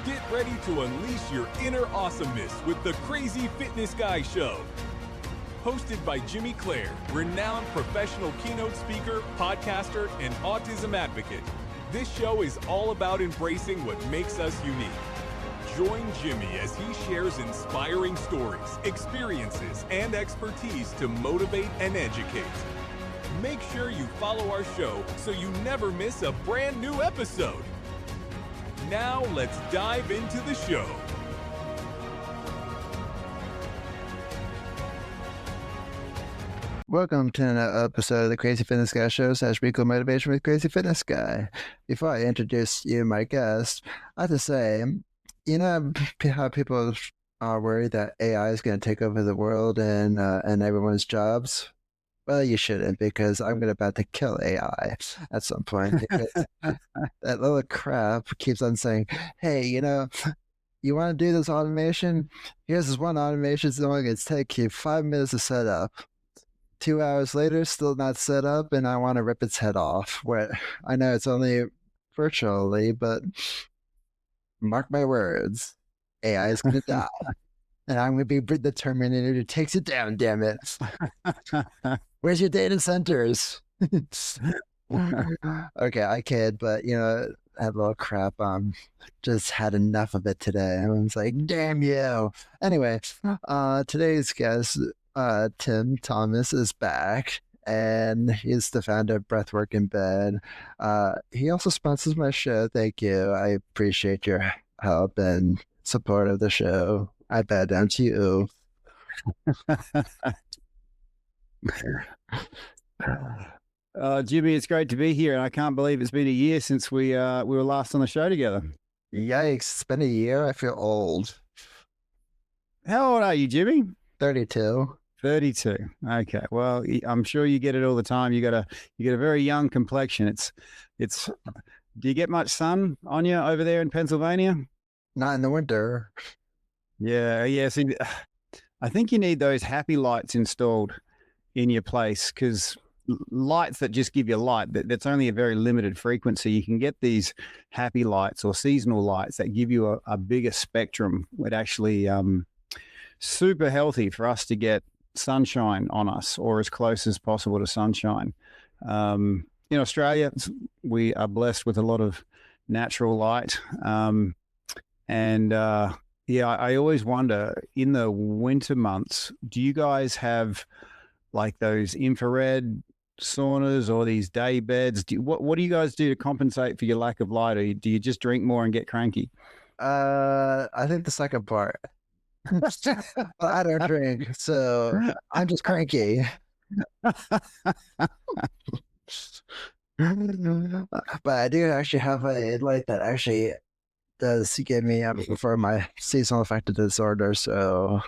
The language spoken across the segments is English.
Get ready to unleash your inner awesomeness with the Crazy Fitness Guy Show. Hosted by Jimmy Clare, renowned professional keynote speaker, podcaster, and autism advocate. This show is all about embracing what makes us unique. Join Jimmy as he shares inspiring stories, experiences, and expertise to motivate and educate. Make sure you follow our show so you never miss a brand new episode. Now let's dive into the show. Welcome to another episode of the Crazy Fitness Guy Show / Weekly Motivation with Crazy Fitness Guy. Before I introduce you, my guest, I have to say, you know how people are worried that AI is going to take over the world and everyone's jobs? Well, you shouldn't, because I'm about to kill AI at some point. Because that little crap keeps on saying, hey, you want to do this automation? Here's this one automation. It's only going to take you 5 minutes to set up. 2 hours later, still not set up, and I want to rip its head off. Where I know it's only virtually, but mark my words, AI is going to die. And I'm going to be the Terminator who takes it down, damn it. Where's your data centers? Okay, I kid, but, that little crap, just had enough of it today. I was like, damn you. Anyway, today's guest, Tim Thomas, is back, and he's the founder of Breathwork in Bed. He also sponsors my show. Thank you. I appreciate your help and support of the show. I bow down to you. Jimmy, it's great to be here, and I can't believe it's been a year since we were last on the show together. Yikes, it's been a year. I feel old. How old are you, Jimmy? 32. 32. Okay. Well, I'm sure you get it all the time. You get a very young complexion. It's. Do you get much sun on you over there in Pennsylvania? Not in the winter. Yeah. See, I think you need those happy lights installed in your place, because lights that just give you light, that's only a very limited frequency. You can get these happy lights or seasonal lights that give you a bigger spectrum. It actually super healthy for us to get sunshine on us, or as close as possible to sunshine. In Australia, we are blessed with a lot of natural light. I always wonder, in the winter months, do you guys have like those infrared saunas or these day beds? What do you guys do to compensate for your lack of light, or do you just drink more and get cranky? I think the second part. I don't drink, so I'm just cranky. But I do actually have a light that actually does get me for my seasonal affective disorder. So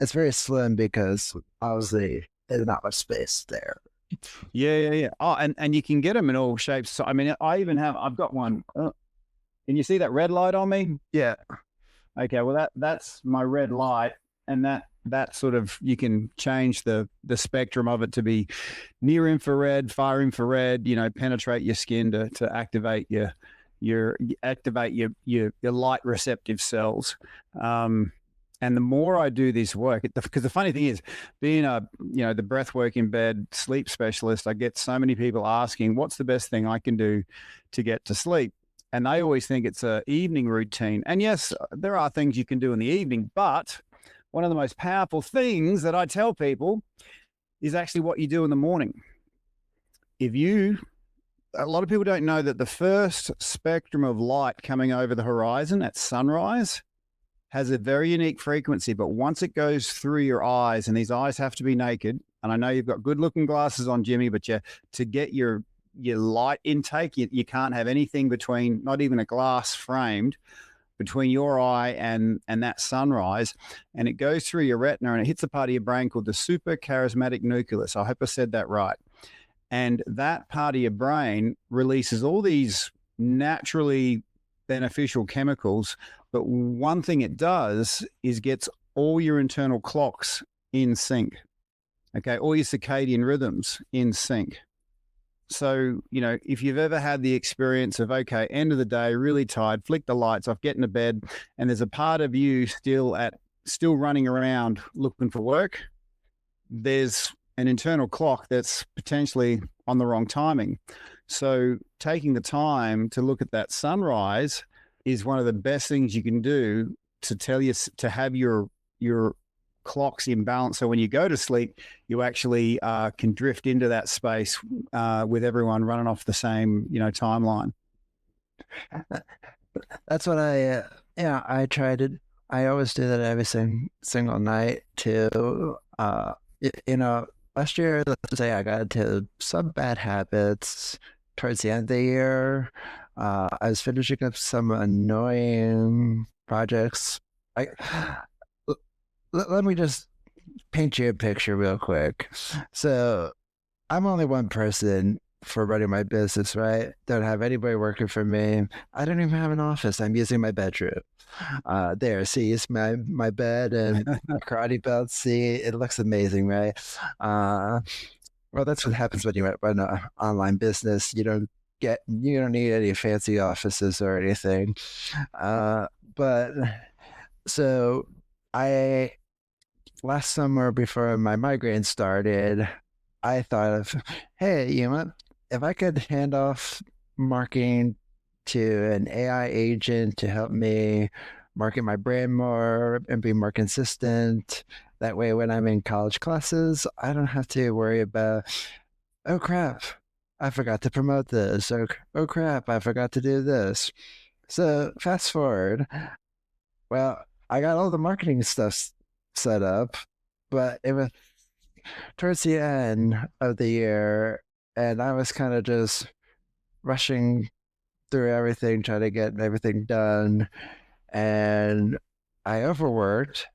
it's very slim because obviously there's not much space there. Yeah. Oh, and you can get them in all shapes. So I mean, I've got one. Can you see that red light on me? Yeah. Okay. Well, that's my red light, and that sort of, you can change the spectrum of it to be near infrared, far infrared. Penetrate your skin to activate your light receptive cells. And the more I do this work, because the funny thing is, being the Breathwork in Bed sleep specialist, I get so many people asking, what's the best thing I can do to get to sleep? And they always think it's an evening routine. And yes, there are things you can do in the evening, but one of the most powerful things that I tell people is actually what you do in the morning. A lot of people don't know that the first spectrum of light coming over the horizon at sunrise has a very unique frequency, but once it goes through your eyes, and these eyes have to be naked, and I know you've got good looking glasses on, Jimmy, but to get your light intake, you can't have anything between, not even a glass framed, between your eye and that sunrise, and it goes through your retina and it hits a part of your brain called the suprachiasmatic nucleus. I hope I said that right. And that part of your brain releases all these naturally beneficial chemicals, but one thing it does is gets all your internal clocks in sync. Okay, all your circadian rhythms in sync. So, if you've ever had the experience of, okay, end of the day, really tired, flick the lights off, get into bed, and there's a part of you still running around looking for work, there's an internal clock that's potentially on the wrong timing. So taking the time to look at that sunrise is one of the best things you can do to tell you to have your clocks in balance. So when you go to sleep, you actually can drift into that space with everyone running off the same, timeline. That's what I try to. I always do that every single night too. Last year, let's say I got into some bad habits towards the end of the year. I was finishing up some annoying projects. Let me just paint you a picture real quick. So I'm only one person for running my business, right? Don't have anybody working for me. I don't even have an office. I'm using my bedroom. See, it's my bed and my karate belt. See, it looks amazing, right? Well, that's what happens when you run an online business. You don't need any fancy offices or anything. But so last summer before my migraine started, I thought of, hey, if I could hand off marketing to an AI agent to help me market my brand more and be more consistent. That way, when I'm in college classes, I don't have to worry about, oh crap, I forgot to promote this. Or, oh crap, I forgot to do this. So fast forward. Well, I got all the marketing stuff set up, but it was towards the end of the year, and I was kind of just rushing through everything, trying to get everything done, and I overworked.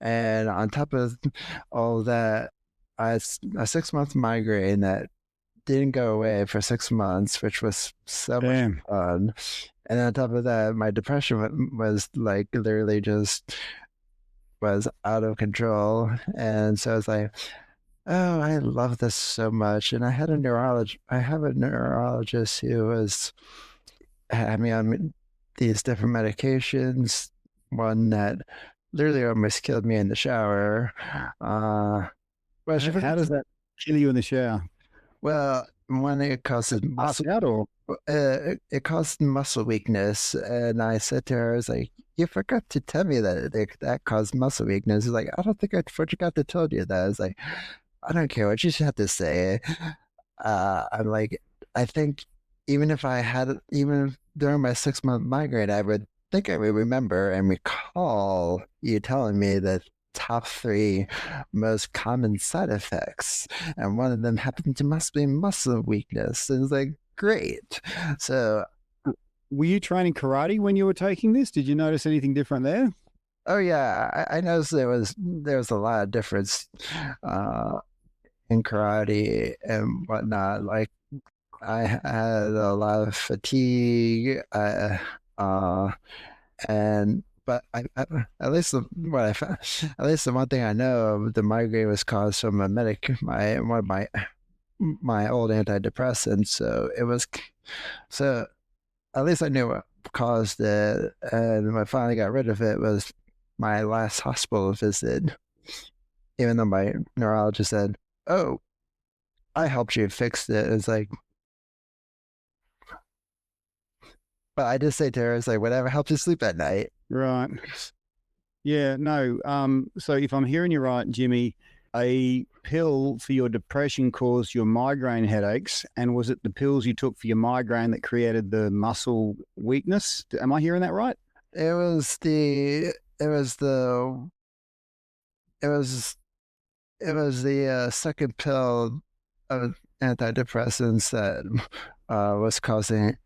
And on top of all that, I had a 6-month migraine that didn't go away for 6 months, which was so much fun. And on top of that, my depression was like literally just was out of control. And so I was like, oh, I love this so much. And I have a neurologist who had me on these different medications, one that literally almost killed me in the shower. How does that kill you in the shower? Well, when it causes it caused muscle weakness, and I said to her, "I was like, you forgot to tell me that caused muscle weakness." She's like, "I don't think I forgot to tell you that." I was like, "I don't care what you have to say." I'm like, I think even during my 6-month migraine, I would think I would remember and recall you telling me the top 3 most common side effects, and one of them happened to must be muscle weakness. And it's like, great. So, were you training karate when you were taking this? Did you notice anything different there? Oh yeah, I noticed there was a lot of difference in karate and whatnot. Like I had a lot of fatigue, but at least what I found, at least the one thing I know of, the migraine was caused from one of my old antidepressants. So at least I knew what caused it, and when I finally got rid of it was my last hospital visit. Even though my neurologist said, "Oh, I helped you fix it," it's like. But I just say to her, it's like, whatever helps you sleep at night. Right. Yeah, no. So if I'm hearing you right, Jimmy, a pill for your depression caused your migraine headaches. And was it the pills you took for your migraine that created the muscle weakness? Am I hearing that right? It was the second pill of antidepressants that was causing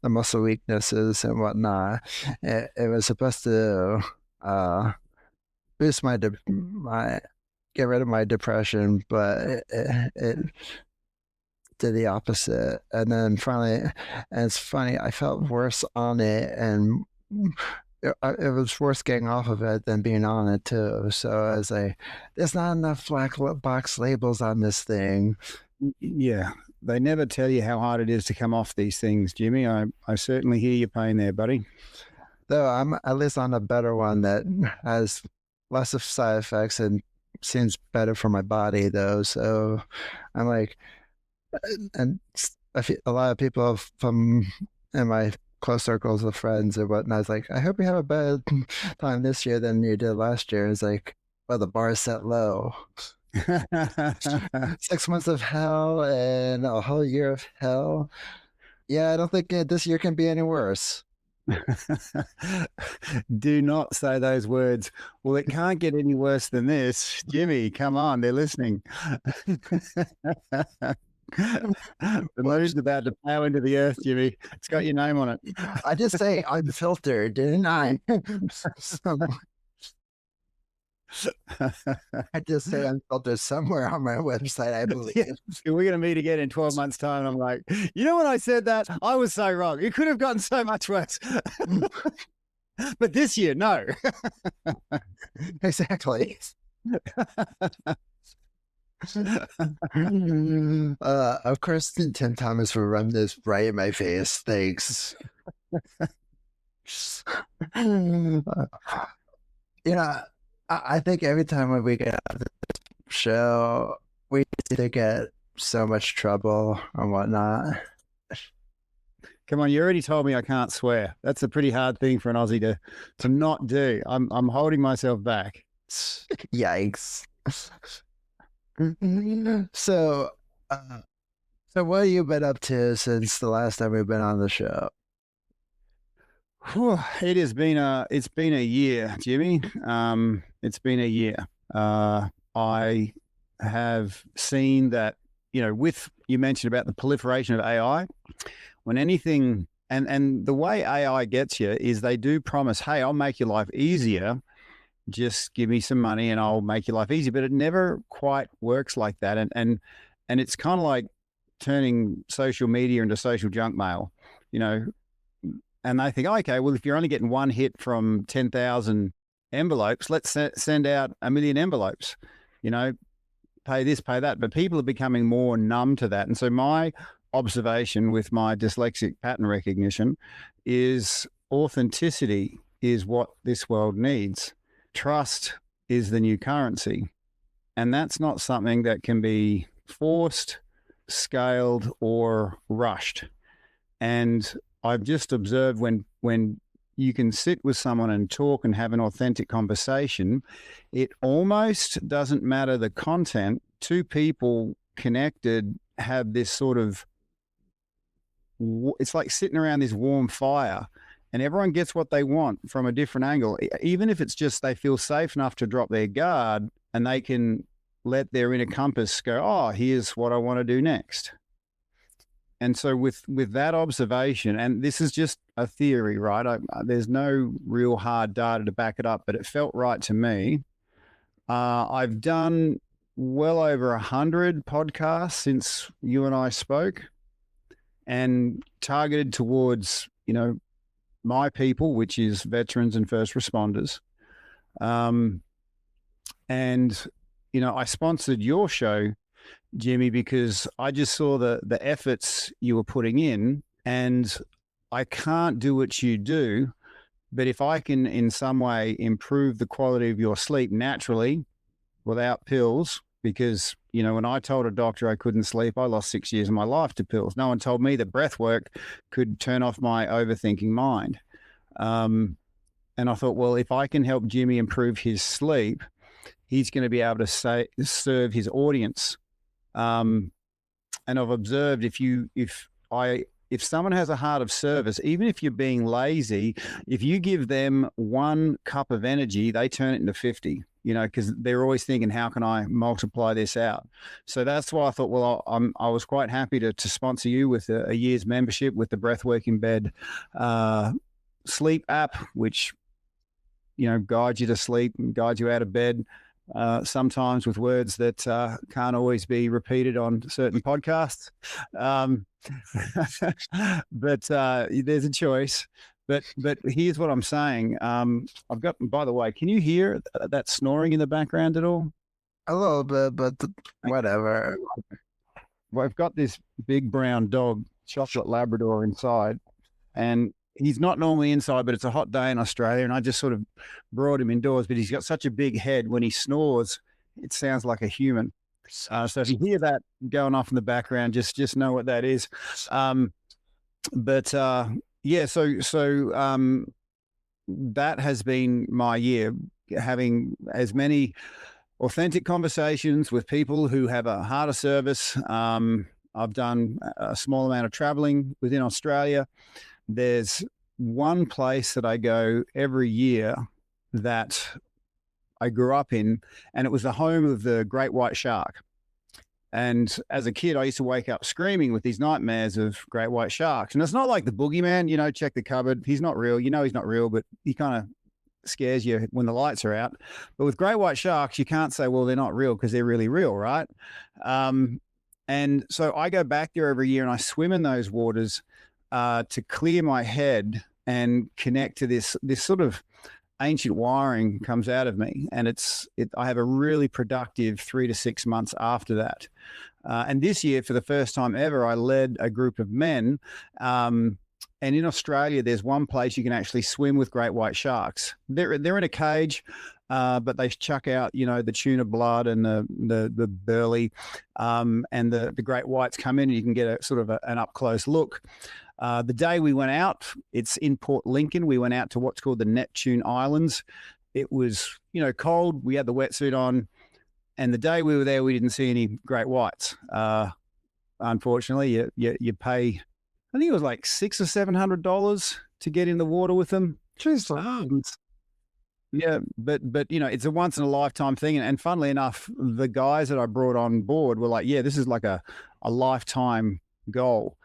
the muscle weaknesses and whatnot. It was supposed to boost my get rid of my depression, but it did the opposite. And then finally, and it's funny, I felt worse on it and it was worse getting off of it than being on it too. So I was like, there's not enough black box labels on this thing. Yeah, they never tell you how hard it is to come off these things, Jimmy. I certainly hear your pain there, buddy. Though I'm at least on a better one that has less of side effects and seems better for my body though. So I'm like, and I feel a lot of people from in my close circles of friends and whatnot, it's like, I hope you have a better time this year than you did last year. It's like, well, the bar is set low. 6 months of hell and a whole year of hell. Yeah, I don't think this year can be any worse. Do not say those words. Well, it can't get any worse than this. Jimmy, come on, they're listening. The moon's about to plow into the earth, Jimmy. It's got your name on it. I just say unfiltered, didn't I? I just say unfiltered somewhere on my website, I believe. Yeah. We're going to meet again in 12 months' time. And I'm like, you know, when I said that, I was so wrong. It could have gotten so much worse. But this year, no. Exactly. Of course, Tim Thomas will run this right in my face. Thanks. You know, I think every time when we get out of the show, we either get so much trouble or whatnot. Come on, you already told me I can't swear. That's a pretty hard thing for an Aussie to not do. I'm holding myself back. Yikes. So what have you been up to since the last time we've been on the show? It has been a year, Jimmy. It's been a year. I have seen that, you know, with you mentioned about the proliferation of AI, when anything and the way AI gets you is they do promise, hey, I'll make your life easier. Just give me some money and I'll make your life easy. But it never quite works like that. And it's kind of like turning social media into social junk mail, you know. And they think, okay, well, if you're only getting one hit from 10,000 envelopes, let's send out 1 million envelopes, you know, pay this, pay that. But people are becoming more numb to that. And so my observation with my dyslexic pattern recognition is authenticity is what this world needs. Trust is the new currency. And that's not something that can be forced, scaled, or rushed. And I've just observed when you can sit with someone and talk and have an authentic conversation, it almost doesn't matter the content. Two people connected have this sort of, it's like sitting around this warm fire and everyone gets what they want from a different angle. Even if it's just they feel safe enough to drop their guard and they can let their inner compass go, oh, here's what I want to do next. And so with that observation, and this is just a theory, right? There's no real hard data to back it up, but it felt right to me. I've done well over 100 podcasts since you and I spoke and targeted towards, you know, my people, which is veterans and first responders. And, you know, I sponsored your show, Jimmy, because I just saw the efforts you were putting in, and I can't do what you do, but if I can in some way improve the quality of your sleep naturally without pills, because, you know, when I told a doctor I couldn't sleep, I lost 6 years of my life to pills. No one told me that breathwork could turn off my overthinking mind. And I thought, well, if I can help Jimmy improve his sleep, he's going to be able to serve his audience. And I've observed if someone has a heart of service, even if you're being lazy, if you give them 1 cup of energy, they turn it into 50, you know, because they're always thinking, how can I multiply this out? So that's why I thought, well, I was quite happy to sponsor you with a year's membership with the Breathwork in Bed sleep app, which, you know, guides you to sleep and guides you out of bed. Sometimes with words that can't always be repeated on certain podcasts. But there's a choice. But here's what I'm saying. I've got, by the way, can you hear that snoring in the background at all? A little bit, but whatever. Well, I've got this big brown dog, chocolate Labrador, inside, and he's not normally inside, but it's a hot day in Australia, and I just sort of brought him indoors. But he's got such a big head. When he snores, it sounds like a human. So if you hear that going off in the background, just know what that is. Yeah, so that has been my year, having as many authentic conversations with people who have a heart of service. I've done a small amount of traveling within Australia. There's one place that I go every year that I grew up in, and it was the home of the great white shark. And as a kid, I used to wake up screaming with these nightmares of great white sharks. And it's not like the boogeyman, check the cupboard. He's not real. He's not real, but he kind of scares you when the lights are out. But with great white sharks, you can't say, well, they're not real, because they're really real, right? And so I go back there every year and I swim in those waters to clear my head and connect to this sort of ancient wiring comes out of me, and I have a really productive 3 to 6 months after that. And this year, for the first time ever, I led a group of men. And in Australia, there's one place you can actually swim with great white sharks. They're in a cage, but they chuck out, the tuna blood and the burley, and the great whites come in, and you can get a sort of an up close look. The day we went out, it's in Port Lincoln. We went out to what's called the Neptune Islands. It was, cold. We had the wetsuit on. And the day we were there, we didn't see any great whites. Unfortunately, you pay, I think it was like $600 or $700 to get in the water with them. Jeez. Yeah, but it's a once in a lifetime thing. And funnily enough, the guys that I brought on board were like, yeah, this is like a lifetime goal.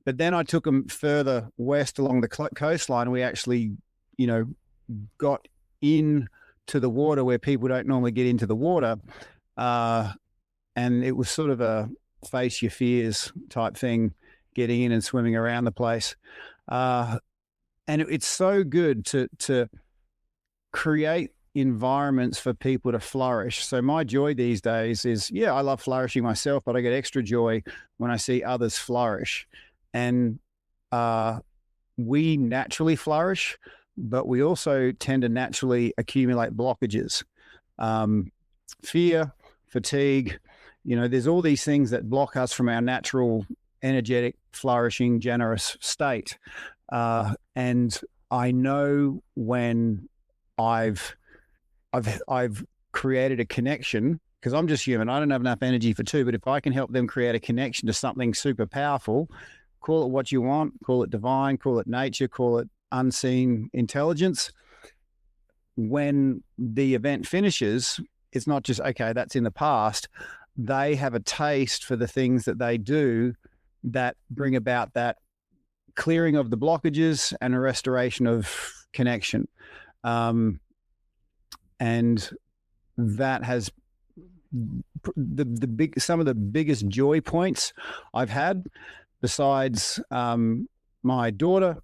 But then I took them further west along the coastline, and we actually, got in to the water where people don't normally get into the water. And it was sort of a face your fears type thing, getting in and swimming around the place. And it's so good to create environments for people to flourish. So my joy these days is, I love flourishing myself, but I get extra joy when I see others flourish. And we naturally flourish, but we also tend to naturally accumulate blockages. Fear, fatigue, there's all these things that block us from our natural, energetic, flourishing, generous state. And I know when I've created a connection, because I'm just human. I don't have enough energy for two, but if I can help them create a connection to something super powerful, call it what you want, call it divine, call it nature, call it unseen intelligence. When the event finishes, it's not just, okay, that's in the past. They have a taste for the things that they do that bring about that clearing of the blockages and a restoration of connection. And that has some of the biggest joy points I've had, besides my daughter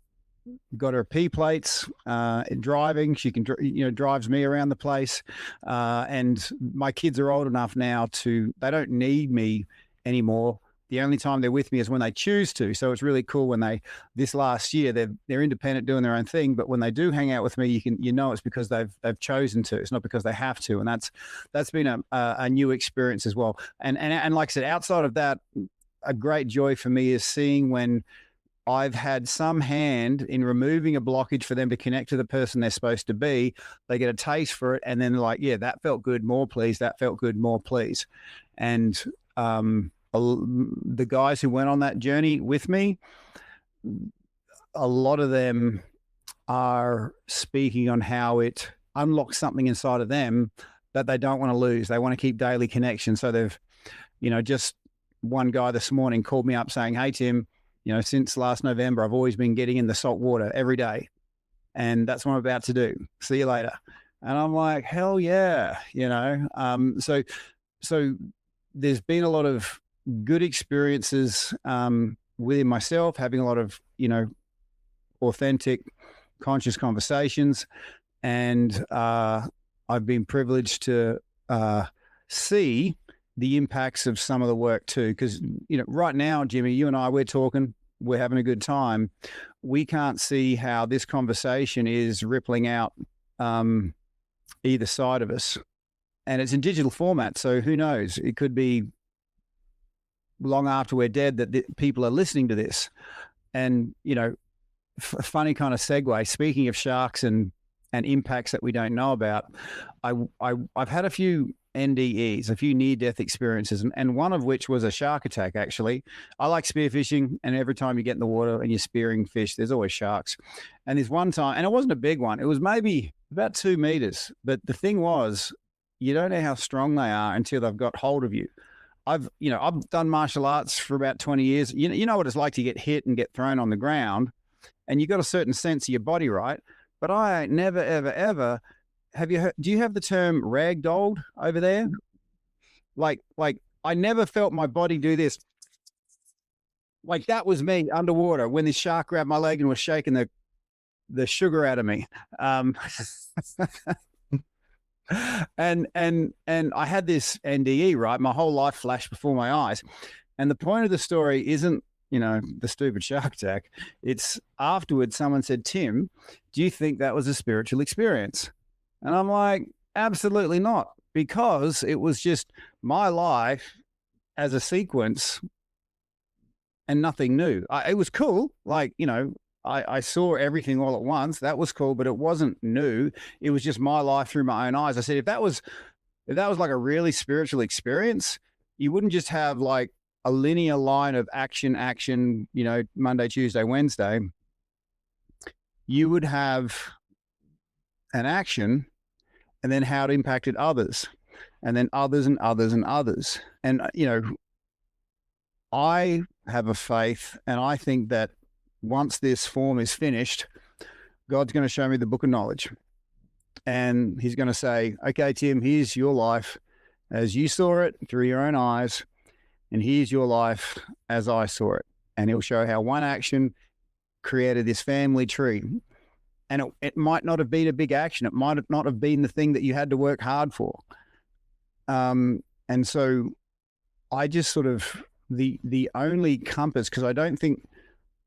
got her P plates, driving. She can, drives me around the place. And my kids are old enough now they don't need me anymore. The only time they're with me is when they choose to. So it's really cool when this last year, they're independent, doing their own thing. But when they do hang out with me, it's because they've chosen to. It's not because they have to. And that's been a new experience as well. And like I said, outside of that, a great joy for me is seeing when I've had some hand in removing a blockage for them to connect to the person they're supposed to be. They get a taste for it, and then they're like, yeah, that felt good, more please. That felt good, more please. And the guys who went on that journey with me, a lot of them are speaking on how it unlocks something inside of them that they don't want to lose. They want to keep daily connection. So they've, just one guy this morning called me up saying, hey, Tim, since last November, I've always been getting in the salt water every day. And that's what I'm about to do. See you later. And I'm like, hell yeah. So there's been a lot of good experiences within myself, having a lot of, authentic, conscious conversations. And I've been privileged to see the impacts of some of the work too. Because, right now, Jimmy, you and I, we're talking, we're having a good time. We can't see how this conversation is rippling out either side of us. And it's in digital format, so who knows? It could be long after we're dead that people are listening to this. And, funny kind of segue, speaking of sharks and impacts that we don't know about, I've had a few NDEs, a few near-death experiences, and one of which was a shark attack, actually. I like spearfishing, and every time you get in the water and you're spearing fish, there's always sharks. And this one time, and it wasn't a big one, it was maybe about 2 meters, but the thing was, you don't know how strong they are until they've got hold of you. I've done martial arts for about 20 years. You know what it's like to get hit and get thrown on the ground, and you've got a certain sense of your body, right? But I never, ever, ever do you have the term ragdolled over there? Like I never felt my body do this. Like that was me underwater when this shark grabbed my leg and was shaking the sugar out of me. And I had this NDE, right? My whole life flashed before my eyes. And the point of the story isn't, the stupid shark attack. It's afterwards someone said, Tim, do you think that was a spiritual experience? And I'm like, absolutely not, because it was just my life as a sequence and nothing new. It was cool. Like, I saw everything all at once. That was cool, but it wasn't new. It was just my life through my own eyes. I said, if that was like a really spiritual experience, you wouldn't just have like a linear line of action, Monday, Tuesday, Wednesday. You would have an action and then how it impacted others, and then others and others and others. And, I have a faith, and I think that once this form is finished, God's going to show me the book of knowledge. And he's going to say, okay, Tim, here's your life as you saw it through your own eyes. And here's your life as I saw it. And he'll show how one action created this family tree. And it might not have been a big action. It might not have been the thing that you had to work hard for. And so I just sort of, the only compass, because I don't think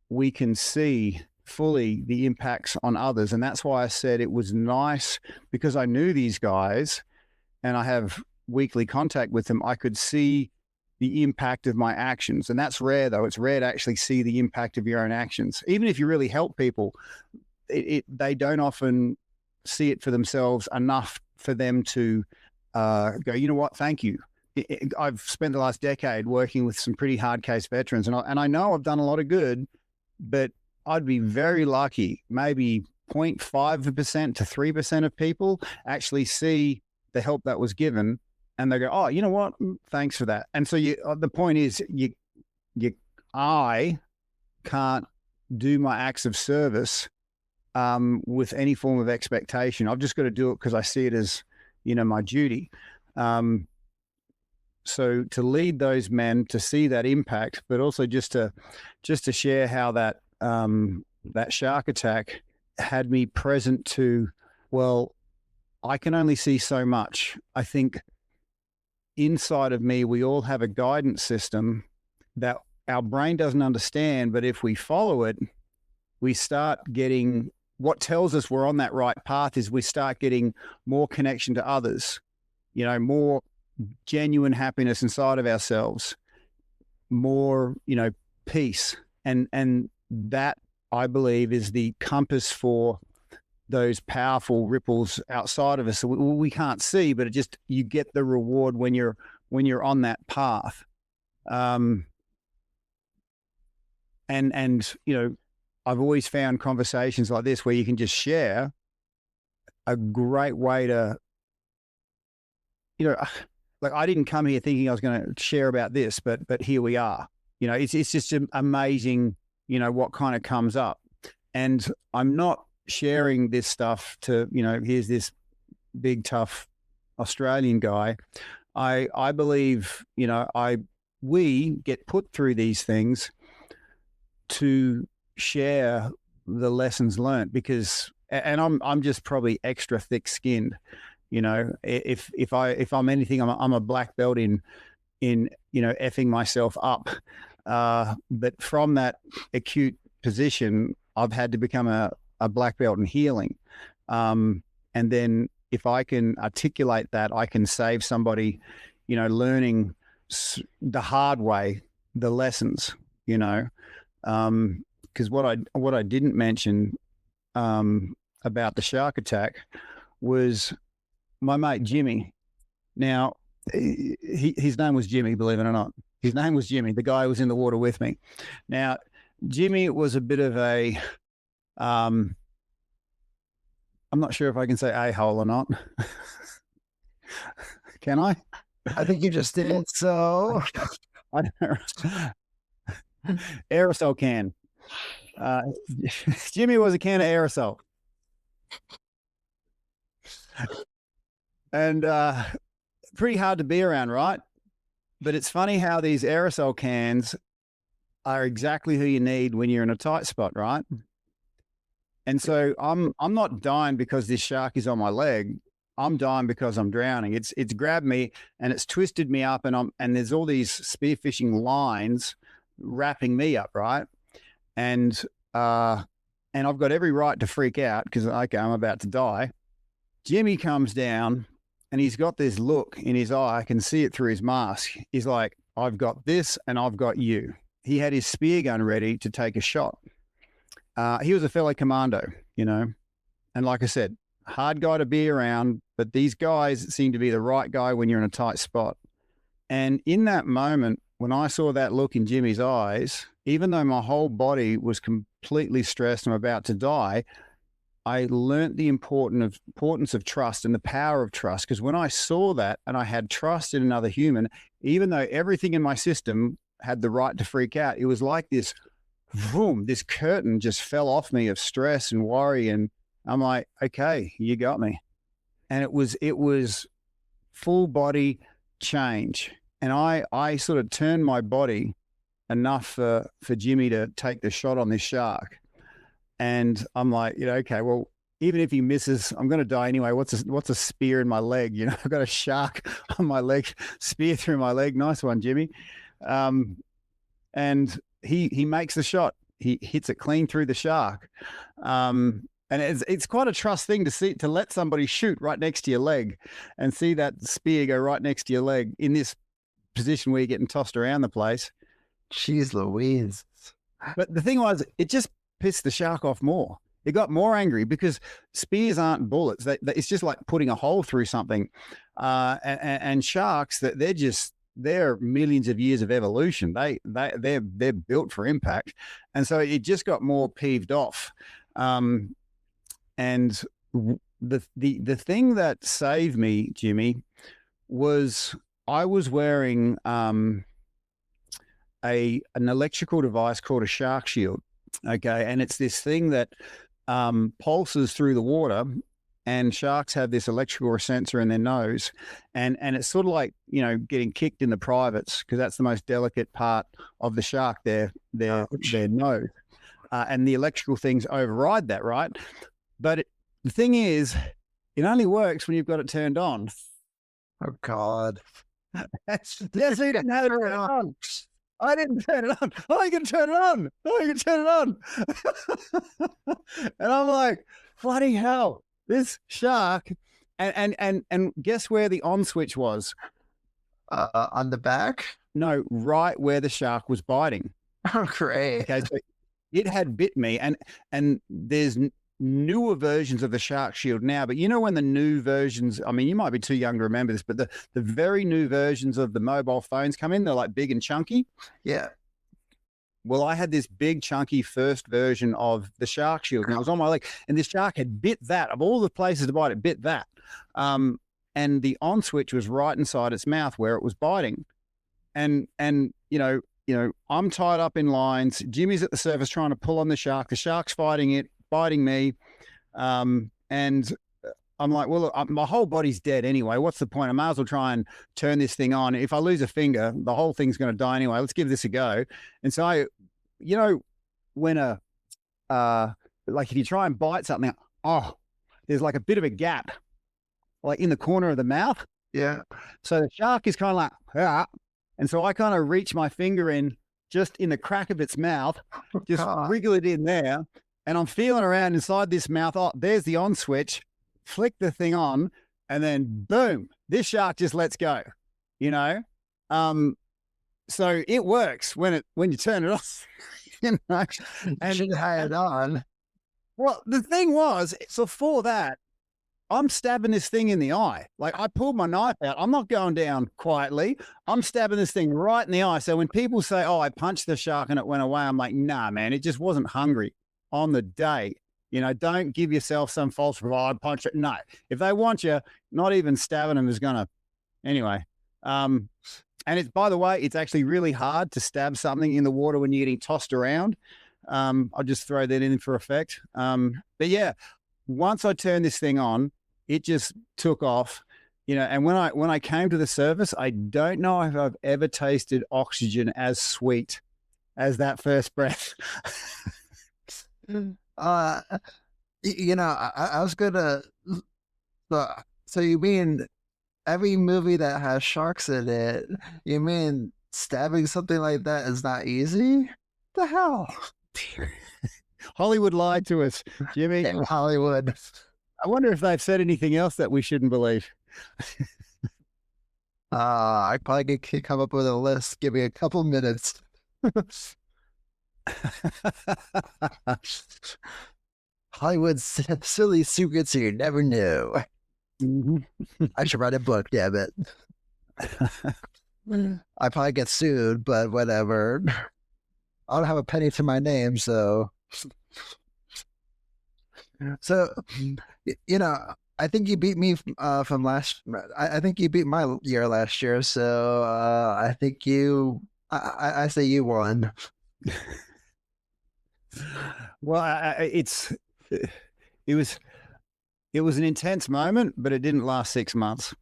we can see fully the impacts on others. And that's why I said it was nice, because I knew these guys and I have weekly contact with them. I could see the impact of my actions. And that's rare, though. It's rare to actually see the impact of your own actions. Even if you really help people, they don't often see it for themselves enough for them to go, you know what, thank you. I've spent the last decade working with some pretty hard case veterans, and I know I've done a lot of good, but I'd be very lucky, maybe 0.5% to 3% of people actually see the help that was given, and they go, oh, you know what, thanks for that. And so the point is, I can't do my acts of service with any form of expectation. I've just got to do it because I see it as, my duty. So to lead those men to see that impact, but also just to share how that shark attack had me present to, well, I can only see so much. I think inside of me, we all have a guidance system that our brain doesn't understand, but if we follow it, we start getting, what tells us we're on that right path is we start getting more connection to others, more genuine happiness inside of ourselves, more, peace. And that, I believe, is the compass for those powerful ripples outside of us. So we can't see, but you get the reward when you're on that path. And I've always found conversations like this where you can just share a great way to, like I didn't come here thinking I was going to share about this, but here we are. It's just amazing, what kind of comes up. And I'm not sharing this stuff to, here's this big, tough Australian guy. I believe, we get put through these things to share the lessons learned, because, and I'm just probably extra thick skinned, you know, if I'm anything, I'm a black belt in, you know, effing myself up. But from that acute position, I've had to become a black belt in healing. And then if I can articulate that, I can save somebody, you know, learning the hard way, the lessons, you know, because what I didn't mention about the shark attack was my mate Jimmy. Now, his name was Jimmy, believe it or not. His name was Jimmy, the guy who was in the water with me. Now, Jimmy was a bit of a, I'm not sure if I can say a-hole or not. Can I? I think you just did. So I don't know. Aerosol can. Jimmy was a can of aerosol. And pretty hard to be around, right? But it's funny how these aerosol cans are exactly who you need when you're in a tight spot, right? And so I'm not dying because this shark is on my leg. I'm dying because I'm drowning. It's grabbed me and it's twisted me up, and there's all these spearfishing lines wrapping me up, right? And I've got every right to freak out because, okay, I'm about to die. Jimmy comes down and he's got this look in his eye. I can see it through his mask. He's like, I've got this and I've got you. He had his spear gun ready to take a shot. He was a fellow commando, you know, and like I said, hard guy to be around, but these guys seem to be the right guy when you're in a tight spot. And in that moment, when I saw that look in Jimmy's eyes, even though my whole body was completely stressed and I'm about to die, I learned the importance of trust and the power of trust. Because when I saw that and I had trust in another human, even though everything in my system had the right to freak out, it was like this, boom, this curtain just fell off me of stress and worry. And I'm like, okay, you got me. And it was full body change. And I sort of turned my body enough for Jimmy to take the shot on this shark. And I'm like, you know, okay, well, even if he misses, I'm going to die anyway. What's a spear in my leg? You know, I've got a shark on my leg, spear through my leg. Nice one, Jimmy. And he makes the shot. He hits it clean through the shark. And it's quite a trust thing to let somebody shoot right next to your leg and see that spear go right next to your leg in this position where you're getting tossed around the place. Jeez Louise. But the thing was, it just pissed the shark off more. It got more angry because spears aren't bullets. It's just like putting a hole through something. And sharks, they're millions of years of evolution. They're built for impact. And so it just got more peeved off. And the thing that saved me, Jimmy, was I was wearing an electrical device called a shark shield. Okay. And it's this thing that pulses through the water, and sharks have this electrical sensor in their nose. And it's sort of like, you know, getting kicked in the privates, because that's the most delicate part of the shark, their nose. And the electrical things override that, right? But the thing is, it only works when you've got it turned on. Oh, God. Yes, you didn't have it on. I didn't turn it on. Oh, you can turn it on. Oh, you can turn it on. And I'm like, bloody hell, this shark. And guess where the on switch was? On the back? No, right where the shark was biting. Oh, great. Okay, so it had bit me, and there's newer versions of the shark shield now, but you know, when the new versions, I mean, you might be too young to remember this, but the very new versions of the mobile phones come in, they're like big and chunky. Yeah. Well, I had this big chunky first version of the shark shield, and I was on my leg, and this shark had bit that. Of all the places to bite, it bit that. And the on switch was right inside its mouth where it was biting. And you know, I'm tied up in lines. Jimmy's at the surface trying to pull on the shark. The shark's fighting it, biting me. And I'm like, well, look, my whole body's dead anyway. What's the point? I might as well try and turn this thing on. If I lose a finger, the whole thing's going to die anyway. Let's give this a go. And so you know, when a like if you try and bite something, there's like a bit of a gap, like in the corner of the mouth. Yeah. So the shark is kind of like, and so I kind of reach my finger in just in the crack of its mouth, just wriggle it in there. And I'm feeling around inside this mouth. Oh, there's the on switch. Flick the thing on, and then boom, this shark just lets go, you know? So it works when you turn it off, you know? And should have it on. Well, the thing was, so for that, I'm stabbing this thing in the eye. Like I pulled my knife out. I'm not going down quietly. I'm stabbing this thing right in the eye. So when people say, oh, I punched the shark and it went away, I'm like, nah, man, it just wasn't hungry on the day. You know, don't give yourself some false provide, punch it. No, if they want you, not even stabbing them is going to, anyway. And it's, by the way, it's actually really hard to stab something in the water when you're getting tossed around. I'll just throw that in for effect. But yeah, once I turned this thing on, it just took off, you know, and when I came to the surface, I don't know if I've ever tasted oxygen as sweet as that first breath. You know, I was gonna. So you mean every movie that has sharks in it? You mean stabbing something like that is not easy? The hell? Hollywood lied to us, Jimmy. Damn Hollywood. I wonder if they've said anything else that we shouldn't believe. I probably could come up with a list. Give me a couple minutes. Hollywood's silly secrets you never knew. I should write a book, damn it. I probably get sued, but whatever. I don't have a penny to my name, so... So, you know, I think you beat me from last... I think you beat my year last year, so I think you... I say you won. Well, it was an intense moment, but it didn't last 6 months.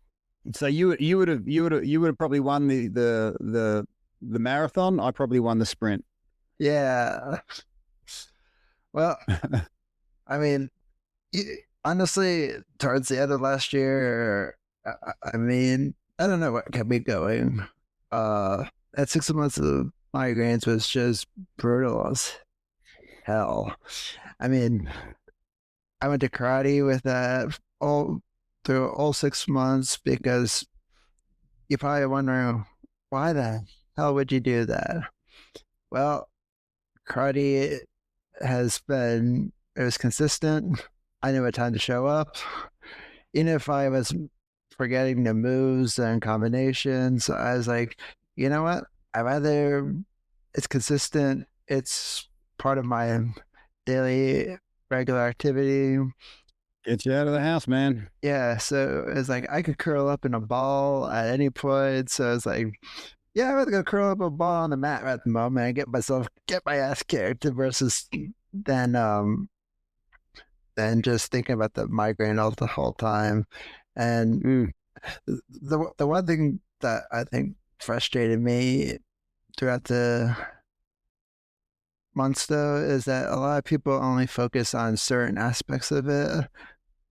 So you would have probably won the marathon. I probably won the sprint. Yeah. Well, I mean, honestly, towards the end of last year, I mean, I don't know what kept me going. That 6 months of migraines was just brutal as hell. I mean, I went to karate with that through all 6 months because you're probably wondering, why the hell would you do that? Well, karate it was consistent. I knew what time to show up. Even if I was forgetting the moves and combinations, I was like, you know what? It's consistent. It's part of my daily regular activity. Get you out of the house, man. Yeah, so it's like I could curl up in a ball at any point. So it's like, yeah, I'm gonna go curl up a ball on the mat at the moment and get my ass kicked versus then just thinking about the migraine all the whole time. And the one thing that I think frustrated me throughout the months though is that a lot of people only focus on certain aspects of it.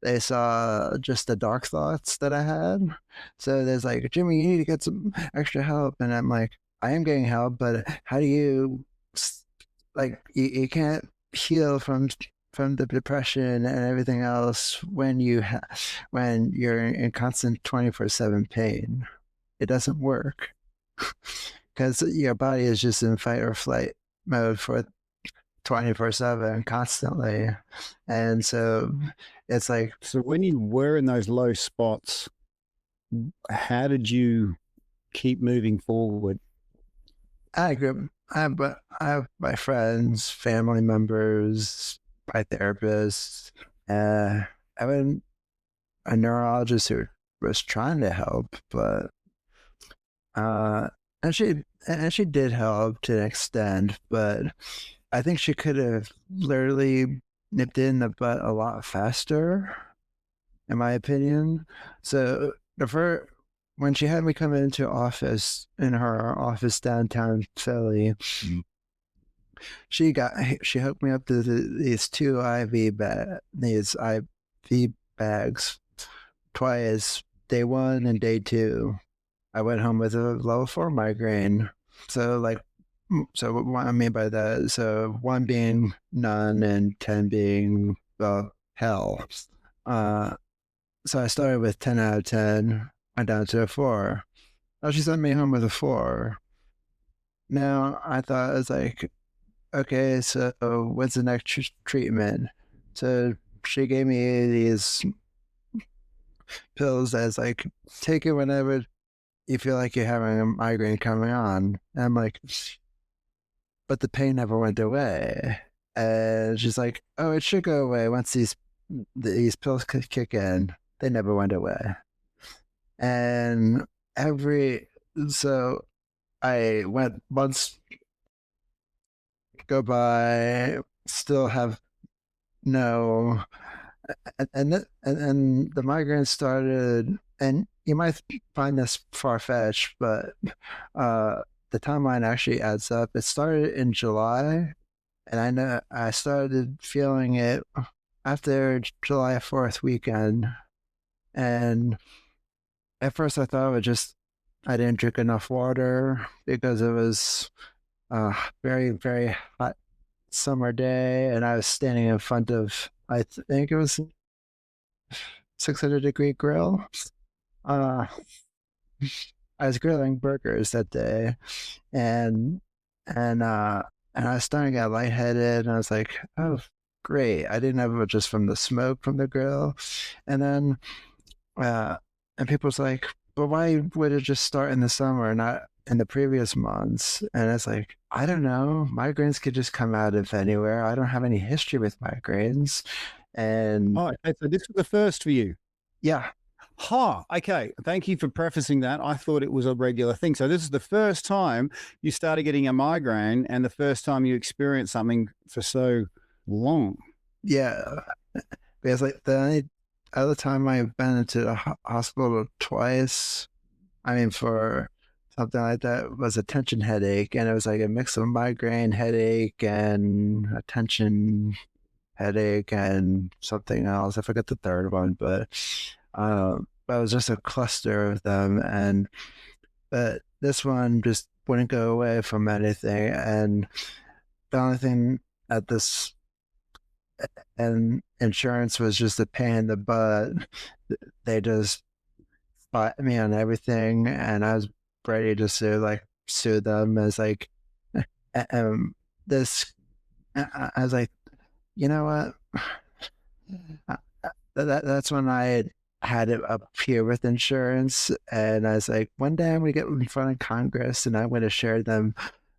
They saw just the dark thoughts that I had. So there's like, Jimmy, you need to get some extra help. And I'm like, I am getting help, but how do you, like, you can't heal from the depression and everything else when you're in constant 24/7 pain. It doesn't work because your body is just in fight or flight mode for 24/7 constantly. And so it's like, so when you were in those low spots, how did you keep moving forward? I have my friends, family members, my therapist. I have a neurologist who was trying to help, but and she did help to an extent, but I think she could have literally nipped it in the butt a lot faster, in my opinion. So when she had me come into office in her office downtown Philly, she hooked me up to these two these IV bags twice, day 1 and day 2. I went home with a level 4 migraine. So what I mean by that, so 1 being none and 10 being, well, hell. So I started with 10 out of 10, went down to a 4. Oh, she sent me home with a 4. Now I thought, it was like, okay, so what's the next treatment? So she gave me these pills that's like, take it whenever you feel like you're having a migraine coming on. And I'm like, but the pain never went away. And she's like, oh, it should go away once these pills kick in. They never went away. And so I went months go by, still have no, and the migraine started, and you might find this far-fetched, but the timeline actually adds up. It started in July, and I know I started feeling it after July 4th weekend. And at first I thought it was just I didn't drink enough water because it was a very, very hot summer day, and I was standing in front of, I think it was 600-degree grill. I was grilling burgers that day, and I was starting to get lightheaded, and I was like, oh, great. I didn't know it was just from the smoke from the grill. And then, and people's like, but why would it just start in the summer, not in the previous months? And it's like, I don't know. Migraines could just come out of anywhere. I don't have any history with migraines. And Oh, okay. So this was the first for you. yeah. Okay. Thank you for prefacing that. I thought it was a regular thing. So this is the first time you started getting a migraine, and the first time you experienced something for so long. Yeah. Because like the only other time I've been into the hospital twice, I mean, for something like that, was a tension headache, and it was like a mix of migraine headache and a tension headache and something else. I forget the third one, but it was just a cluster of them. But this one just wouldn't go away from anything, and the only thing at this and insurance was just a pain in the butt. They just fought me on everything, and I was ready to sue them as like, this. I was like, you know what? That's when I had it up here with insurance, and I was like, one day I'm gonna get in front of Congress, and I'm gonna share them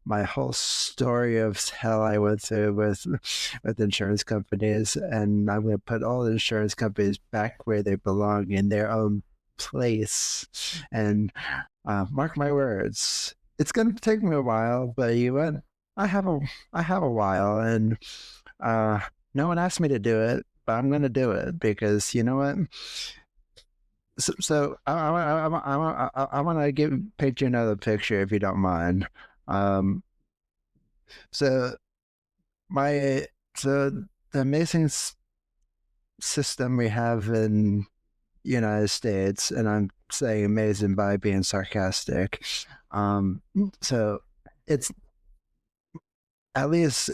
my whole story of hell I went through with insurance companies, and I'm gonna put all the insurance companies back where they belong, in their own place. And mark my words, it's gonna take me a while, but I have a while, and no one asked me to do it, but I'm gonna do it because you know what? So I want to paint you another picture, if you don't mind. So the amazing system we have in United States, and I'm saying amazing by being sarcastic. So it's, at least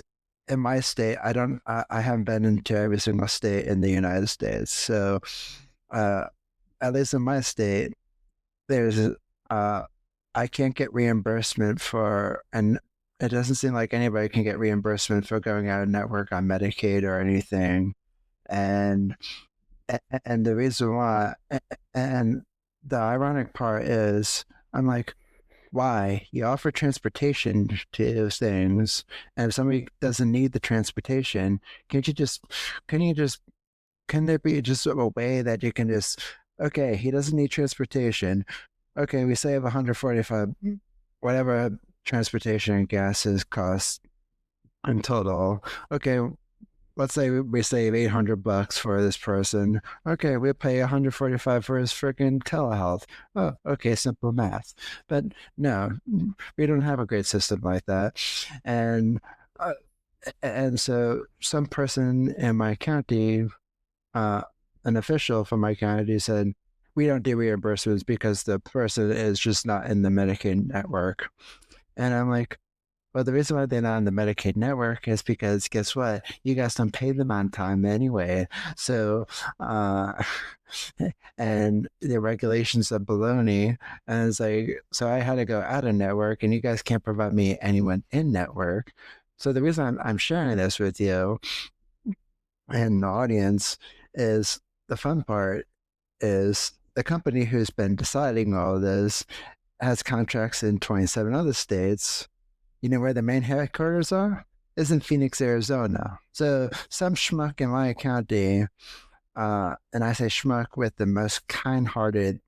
in my state, I haven't been into every single state in the United States. So at least in my state, there's I can't get reimbursement for, and it doesn't seem like anybody can get reimbursement for going out of network on Medicaid or anything. And the reason why, and the ironic part is, I'm like, why? You offer transportation to those things, and if somebody doesn't need the transportation, can there be just a way that you can just, okay, he doesn't need transportation. Okay, we save 145, whatever transportation and gases cost in total. Okay, let's say we save $800 for this person. Okay, we'll pay 145 for his freaking telehealth. Oh, okay, simple math. But no, we don't have a great system like that. And And so some person in my county, an official from my county said, we don't do reimbursements because the person is just not in the Medicaid network. And I'm like, well, the reason why they're not on the Medicaid network is because guess what? You guys don't pay them on time anyway. So, and the regulations are baloney. And it's like, so I had to go out of network, and you guys can't provide me anyone in network. So the reason I'm sharing this with you and the audience is the fun part is the company who's been deciding all of this has contracts in 27 other states. You know where the main headquarters are? Is in Phoenix, Arizona. So some schmuck in my county, and I say schmuck with the most kind-hearted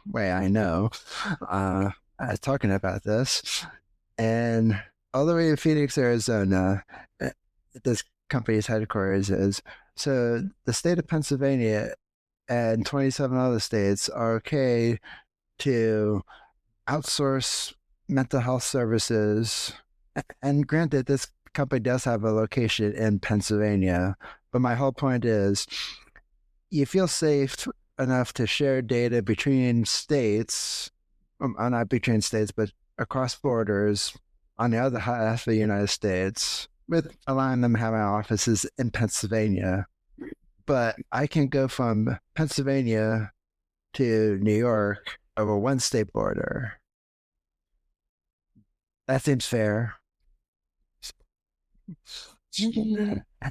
way I know, talking about this, and all the way to Phoenix, Arizona, this company's headquarters is. So the state of Pennsylvania and 27 other states are okay to outsource mental health services. And granted, this company does have a location in Pennsylvania, but my whole point is you feel safe enough to share data between states, not between states, but across borders on the other half of the United States, with allowing them to have offices in Pennsylvania. But I can go from Pennsylvania to New York over one state border. That seems fair.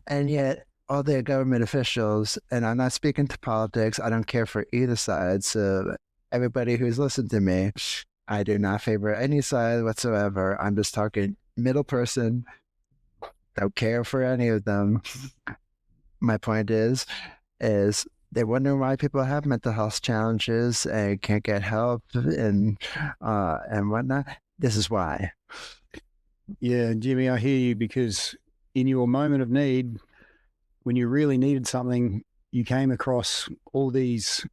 And yet, all the government officials, and I'm not speaking to politics, I don't care for either side. So, everybody who's listened to me, I do not favor any side whatsoever. I'm just talking middle person, don't care for any of them. My point is they're wondering why people have mental health challenges and can't get help and whatnot. This is why. Yeah, Jimmy, I hear you, because in your moment of need, when you really needed something, you came across all these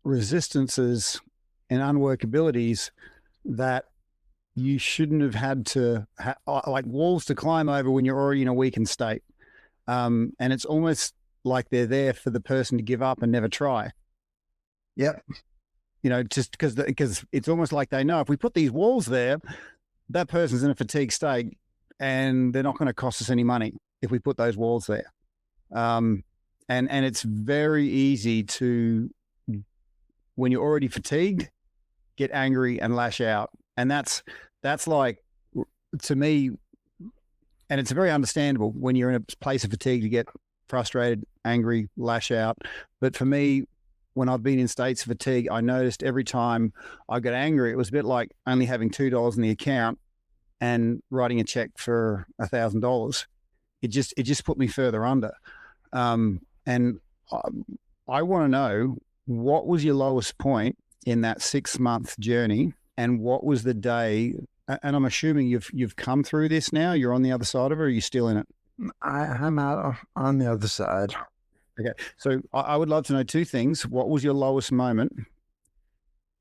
resistances and unworkabilities that you shouldn't have had to, like walls to climb over when you're already in a weakened state. And it's almost like they're there for the person to give up and never try. Yep. You know, just because it's almost like they know if we put these walls there, that person's in a fatigue state and they're not going to cost us any money if we put those walls there. And it's very easy to, when you're already fatigued, get angry and lash out. And that's like, to me, and it's very understandable when you're in a place of fatigue to get frustrated, angry, lash out. But for me, when I've been in states of fatigue, I noticed every time I got angry, it was a bit like only having $2 in the account and writing a check for $1,000. It just put me further under. And I want to know, what was your lowest point in that 6-month journey, and what was the day? And I'm assuming you've come through this now. You're on the other side of it, or are you still in it? I'm out on the other side. Okay. So I would love to know two things. What was your lowest moment?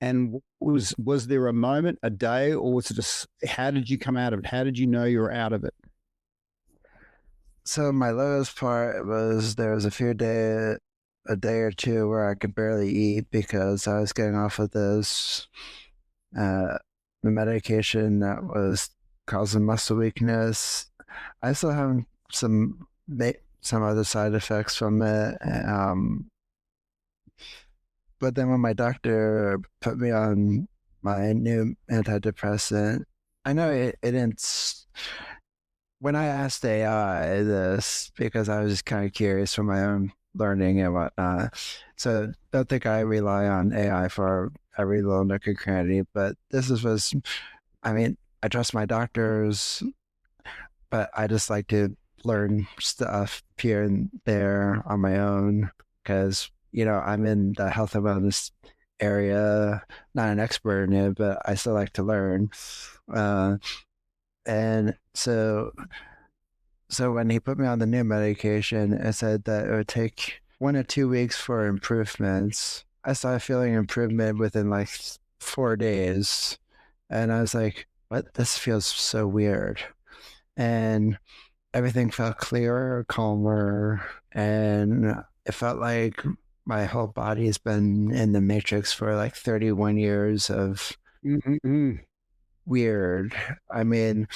And was there a moment, a day, or was it just, how did you come out of it? How did you know you were out of it? So my lowest part was there was a day or two where I could barely eat because I was getting off of this the medication that was causing muscle weakness. I still have some other side effects from it. But then when my doctor put me on my new antidepressant, I know it didn't. When I asked AI this, because I was just kind of curious for my own learning and whatnot, so don't think I rely on AI for every little nook and cranny, but I trust my doctors, but I just like to learn stuff here and there on my own because, I'm in the health and wellness area, not an expert in it, but I still like to learn. And so when he put me on the new medication, it said that it would take 1 or 2 weeks for improvements. I started feeling improvement within like 4 days. And I was like, what? This feels so weird. and everything felt clearer, calmer, and it felt like my whole body has been in the matrix for like 31 years of weird. I mean,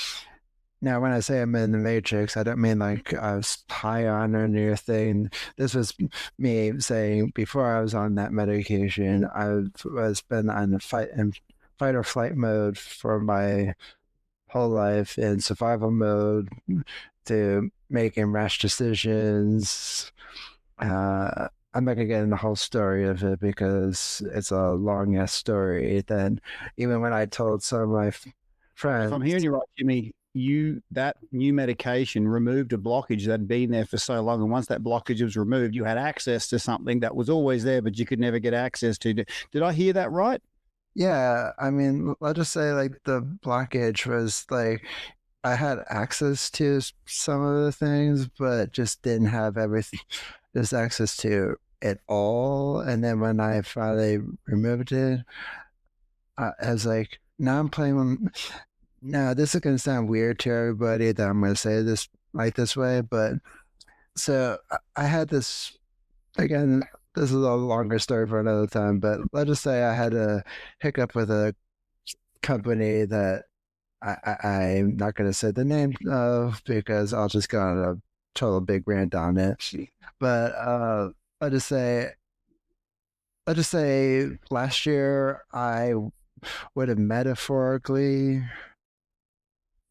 now when I say I'm in the matrix, I don't mean like I was high on or anything. This was me saying before I was on that medication, I was been on the fight or flight mode for my whole life, in survival mode, to making rash decisions. I'm not gonna get in the whole story of it because it's a long ass story. Then even when I told some of my friends, if I'm hearing you right, Jimmy, that new medication removed a blockage that had been there for so long, and once that blockage was removed, you had access to something that was always there, but you could never get access to. Did I hear that right? yeah, I mean, I'll just say like the blockage was like I had access to some of the things, but just didn't have everything, just access to it all. And then when I finally removed it, I was like, now I'm playing. Now this is gonna sound weird to everybody that I'm gonna say this like this way, but so I had this again. This is a longer story for another time, but let's just say I had a hiccup with a company that I'm not going to say the name of because I'll just go on a total big rant on it. But let's just say, last year I would have metaphorically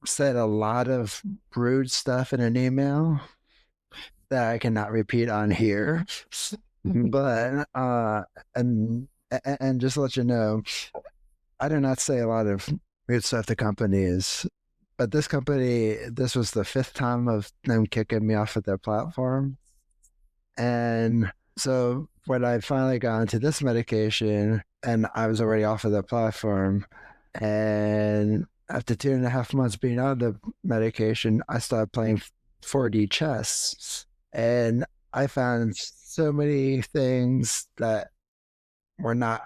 said a lot of rude stuff in an email that I cannot repeat on here. But and just to let you know, I do not say a lot of weird stuff to companies, but this company, this was the 5th time of them kicking me off of their platform. And so when I finally got into this medication and I was already off of the platform, and after 2.5 months being on the medication, I started playing 4D chess. And I found so many things that were not,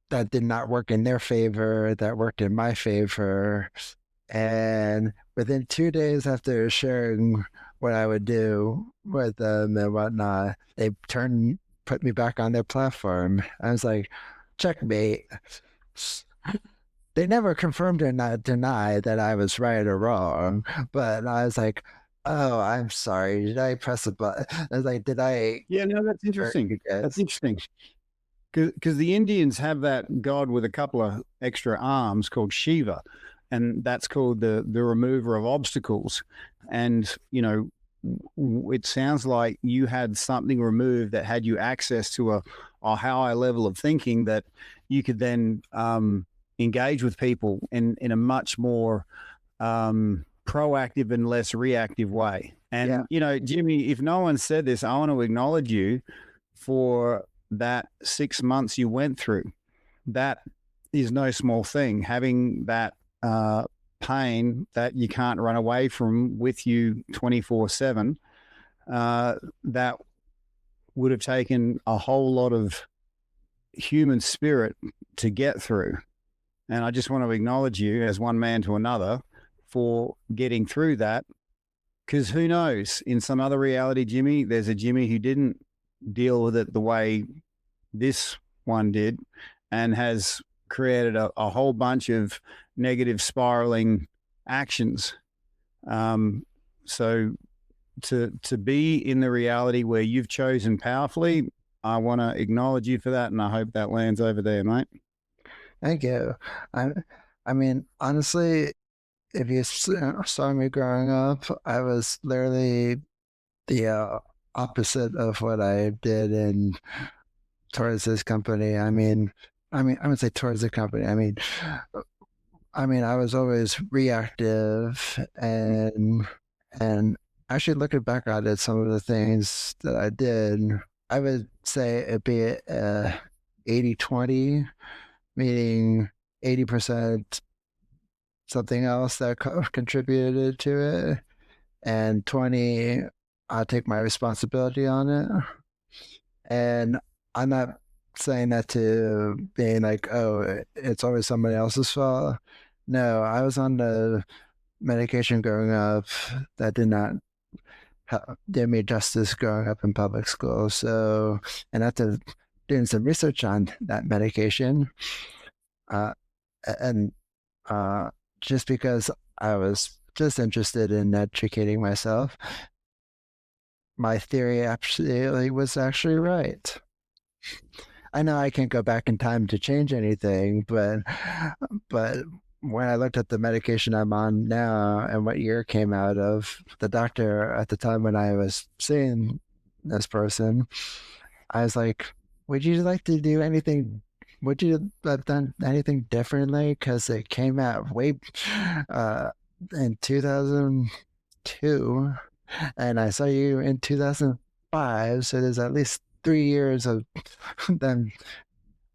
that did not work in their favor, that worked in my favor. And within 2 days after sharing what I would do with them and whatnot, they put me back on their platform. I was like, checkmate. They never confirmed or not denied that I was right or wrong, but I was like, oh, I'm sorry. Did I press a button? I was like, did I? Yeah, no, that's interesting. That's interesting. Because the Indians have that god with a couple of extra arms called Shiva, and that's called the remover of obstacles. And, you know, it sounds like you had something removed that had you access to a high level of thinking that you could then engage with people in a much more proactive and less reactive way. And, Yeah. you know, Jimmy, if no one said this, I want to acknowledge you for that 6 months you went through. That is no small thing. Having that pain that you can't run away from with you 24/7, that would have taken a whole lot of human spirit to get through. And I just want to acknowledge you as one man to another for getting through that. Because who knows, in some other reality, Jimmy, there's a Jimmy who didn't deal with it the way this one did and has created a whole bunch of negative spiraling actions. So to be in the reality where you've chosen powerfully, I want to acknowledge you for that, and I hope that lands over there, mate. Thank you. I mean, honestly, if you saw me growing up, I was literally the opposite of what I did in towards this company. I mean, I would say towards the company. I mean, I was always reactive, and actually looking back at it, some of the things that I did, I would say it'd be 80-20, meaning 80% something else that contributed to it, and 20, I take my responsibility on it. And I'm not saying that to being like, oh, it's always somebody else's fault. No, I was on the medication growing up that did not did me justice growing up in public school. So, and after doing some research on that medication, uh, and just because I was just interested in educating myself, my theory absolutely was actually right. I know I can't go back in time to change anything, but when I looked at the medication I'm on now and what year it came out of, the doctor at the time when I was seeing this person, I was like, would you like to do anything? Would you have done anything differently? Because it came out way in 2002, and I saw you in 2005. So there's at least 3 years of them,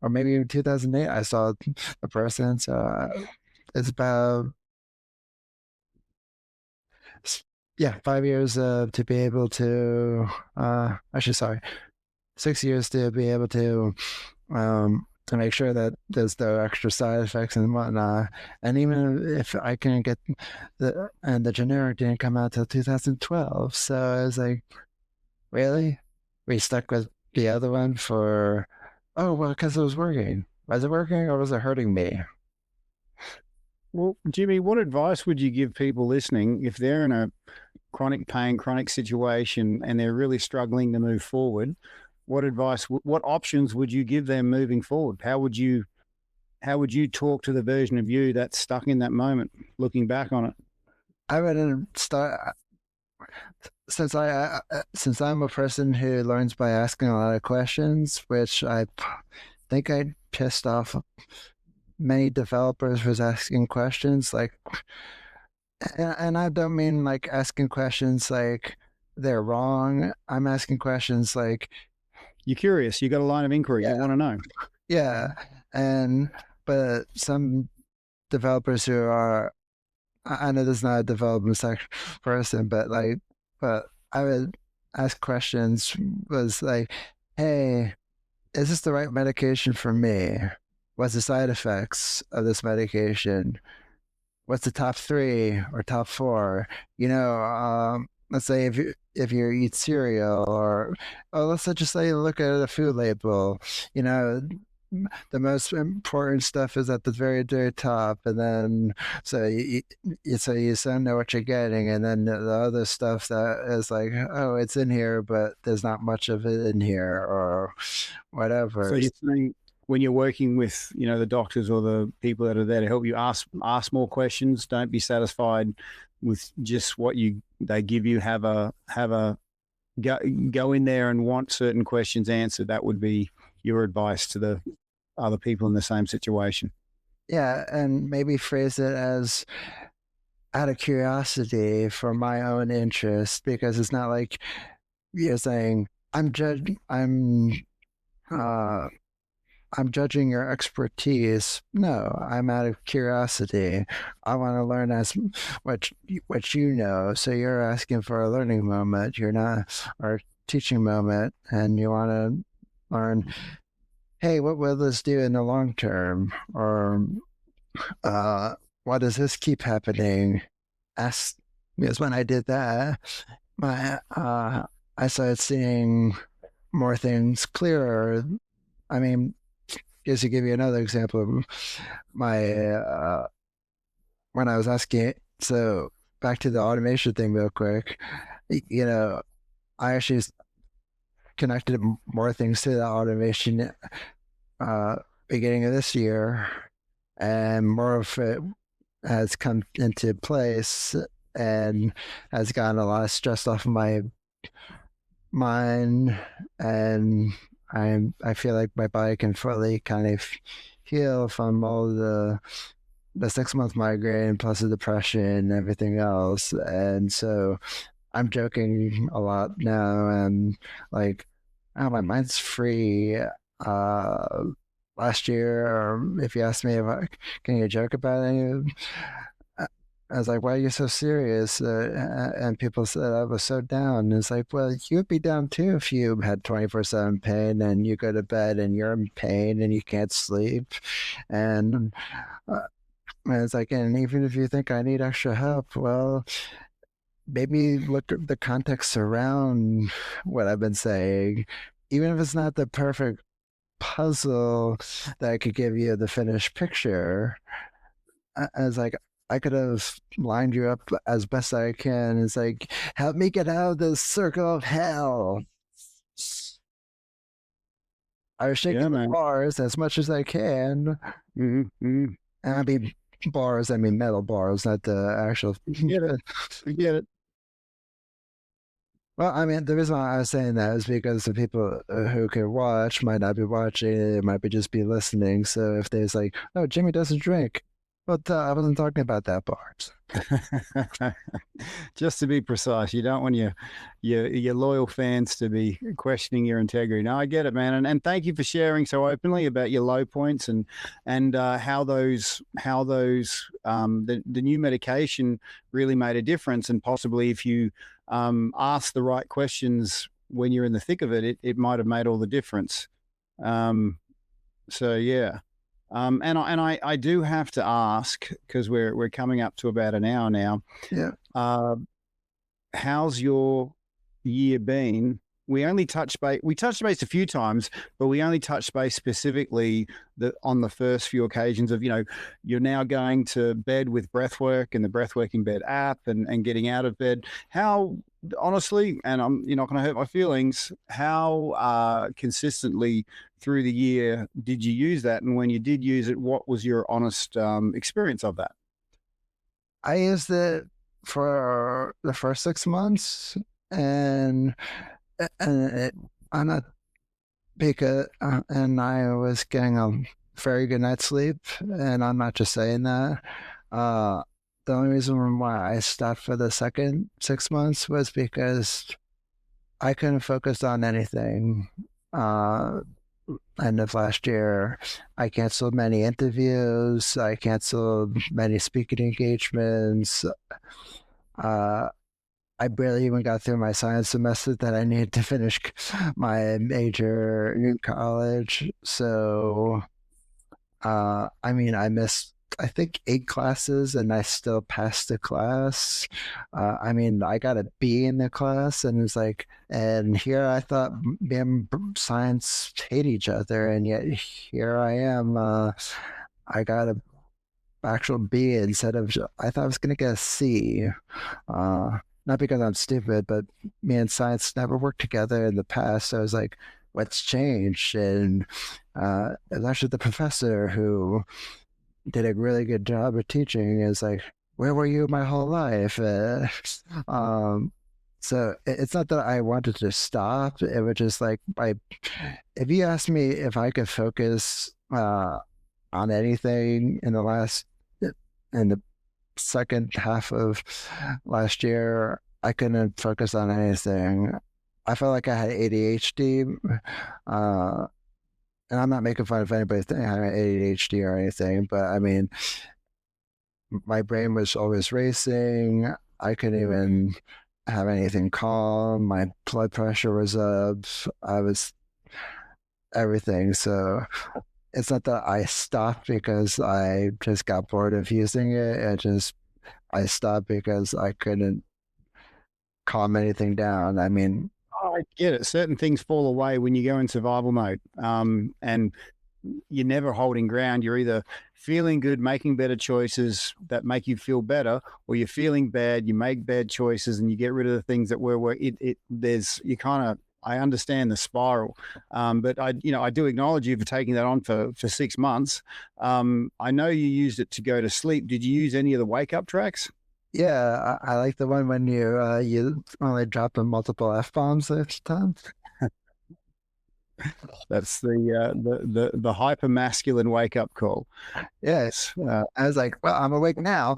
or maybe even 2008. I saw a person. So it's about 5 years to be able to. Actually, sorry, 6 years to be able to make sure that there's no extra side effects and whatnot. And even if I can get the generic didn't come out till 2012. So I was like, really? We stuck with the other one for, oh, well, because it was working. Was it working or was it hurting me? Well, Jimmy, what advice would you give people listening if they're in a chronic pain, chronic situation, and they're really struggling to move forward? What advice, what options would you give them moving forward? How would you talk to the version of you that's stuck in that moment, looking back on it? I would start, since I'm a person who learns by asking a lot of questions, which I think I pissed off many developers was asking questions like, and I don't mean like asking questions like they're wrong. I'm asking questions like, you're curious. You got a line of inquiry. Yeah. You want to know. Yeah. But some developers who are, I know there's not a development person, but I would ask questions was like, hey, is this the right medication for me? What's the side effects of this medication? What's the top 3 or top 4? Let's say if you eat cereal, or let's just say look at a food label. The most important stuff is at the very, very top, and then so you don't know what you're getting, and then the other stuff that is like, oh, it's in here, but there's not much of it in here, or whatever. So you're saying when you're working with the doctors or the people that are there to help you, ask more questions. Don't be satisfied with just what they give you. Have a go in there and want certain questions answered. That would be your advice to the other people in the same situation. Yeah, and maybe phrase it as out of curiosity for my own interest, because it's not like you're saying I'm judging your expertise. No, I'm out of curiosity. I want to learn as what you know. So you're asking for a learning moment. You're not, or teaching moment, and you want to learn, hey, what will this do in the long term? Or why does this keep happening? Because when I did that, I started seeing more things clearer. I mean, just to give you another example, my when I was asking, so back to the automation thing real quick, I actually connected more things to the automation beginning of this year, and more of it has come into place and has gotten a lot of stress off of my mind, and I feel like my body can fully kind of heal from all the 6-month migraine plus the depression and everything else. And so I'm joking a lot now, and like, oh, my mind's free. Last year, or if you asked me if can you joke about any, I was like, why are you so serious? And people said I was so down. And it's like, well, you'd be down too if you had 24/7 pain and you go to bed and you're in pain and you can't sleep. And And it's like, and even if you think I need extra help, well, maybe look at the context around what I've been saying. Even if it's not the perfect puzzle that could give you the finished picture, as like, I could have lined you up as best I can. It's like, help me get out of this circle of hell. I was shaking the bars as much as I can. Mm-hmm. And I mean bars, I mean metal bars, not the actual. Get it. Get it. Well, I mean, the reason why I was saying that is because the people who can watch might not be watching, it might be just be listening. So if there's like, oh, Jimmy doesn't drink, but I wasn't talking about that part. Just to be precise, you don't want your loyal fans to be questioning your integrity. No, I get it, man, and thank you for sharing so openly about your low points and how the new medication really made a difference, and possibly if you ask the right questions when you're in the thick of it, it might have made all the difference. So yeah. And I do have to ask, because we're coming up to about an hour now. Yeah. How's your year been? We touched base a few times, but we only touched base specifically on the first few occasions of, you're now going to bed with Breathwork and the Breathwork in Bed app and getting out of bed. How, honestly, and you're not going to hurt my feelings, how consistently through the year did you use that? And when you did use it, what was your honest experience of that? I used it for the first 6 months, and I'm not because and I was getting a very good night's sleep, and I'm not just saying that. The only reason why I stopped for the second 6 months was because I couldn't focus on anything. End of last year, I canceled many interviews. I canceled many speaking engagements. I barely even got through my science semester that I needed to finish my major in college. So, I mean, I missed, I think, 8 classes, and I still passed the class. I mean, I got a B in the class, and it's like, and here I thought me and science hate each other, and yet here I am. I got a actual B instead of, I thought I was going to get a C. Not because I'm stupid, but me and science never worked together in the past. So I was like, what's changed? And it was actually the professor who did a really good job of teaching. Is like, where were you my whole life? So it's not that I wanted to stop. It was just like, if you asked me if I could focus on anything in the second half of last year, I couldn't focus on anything. I felt like I had ADHD, and I'm not making fun of anybody thinking I had ADHD or anything, but I mean, my brain was always racing. I couldn't even have anything calm. My blood pressure was up. I was everything. So it's not that I stopped because I just got bored of using it. I stopped because I couldn't calm anything down. I mean, I get it. Certain things fall away when you go in survival mode, and you're never holding ground. You're either feeling good, making better choices that make you feel better, or you're feeling bad, you make bad choices, and you get rid of the things that were I understand the spiral, but I do acknowledge you for taking that on for 6 months. I know you used it to go to sleep. Did you use any of the wake up tracks? Yeah, I like the one when you only drop in multiple F-bombs each time. That's the hyper masculine wake up call. Yes, I was like, well, I'm awake now.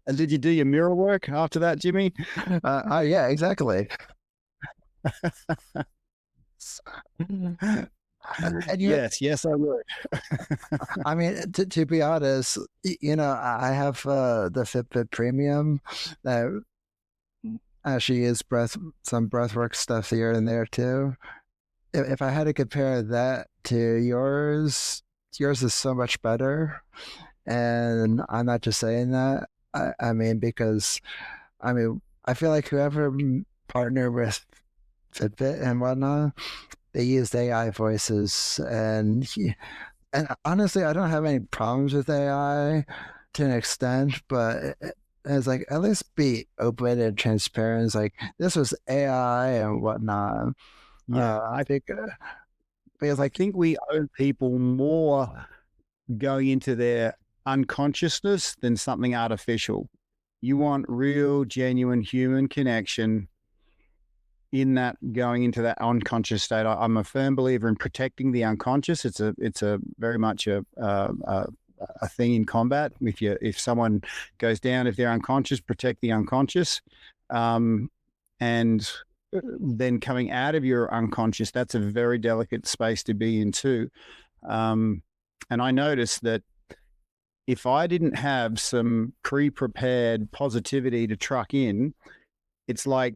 And did you do your mirror work after that, Jimmy? Yeah, exactly. Yes, I would. I mean, to be honest, I have the Fitbit Premium that actually is some breathwork stuff here and there too. If I had to compare that to yours, yours is so much better. And I'm not just saying that. I mean, because I feel like whoever partner with Fitbit and whatnot, they use AI voices, and honestly, I don't have any problems with AI to an extent, but it's like at least be open and transparent. It's like this was AI and whatnot. Yeah, I think because I think we owe people more going into their unconsciousness than something artificial. You want real, genuine human connection in that, going into that unconscious state. I'm a firm believer in protecting the unconscious. It's a very much a thing in combat. If someone goes down, if they're unconscious, protect the unconscious. And then coming out of your unconscious, that's a very delicate space to be in too. And I noticed that if I didn't have some pre-prepared positivity to truck in, it's like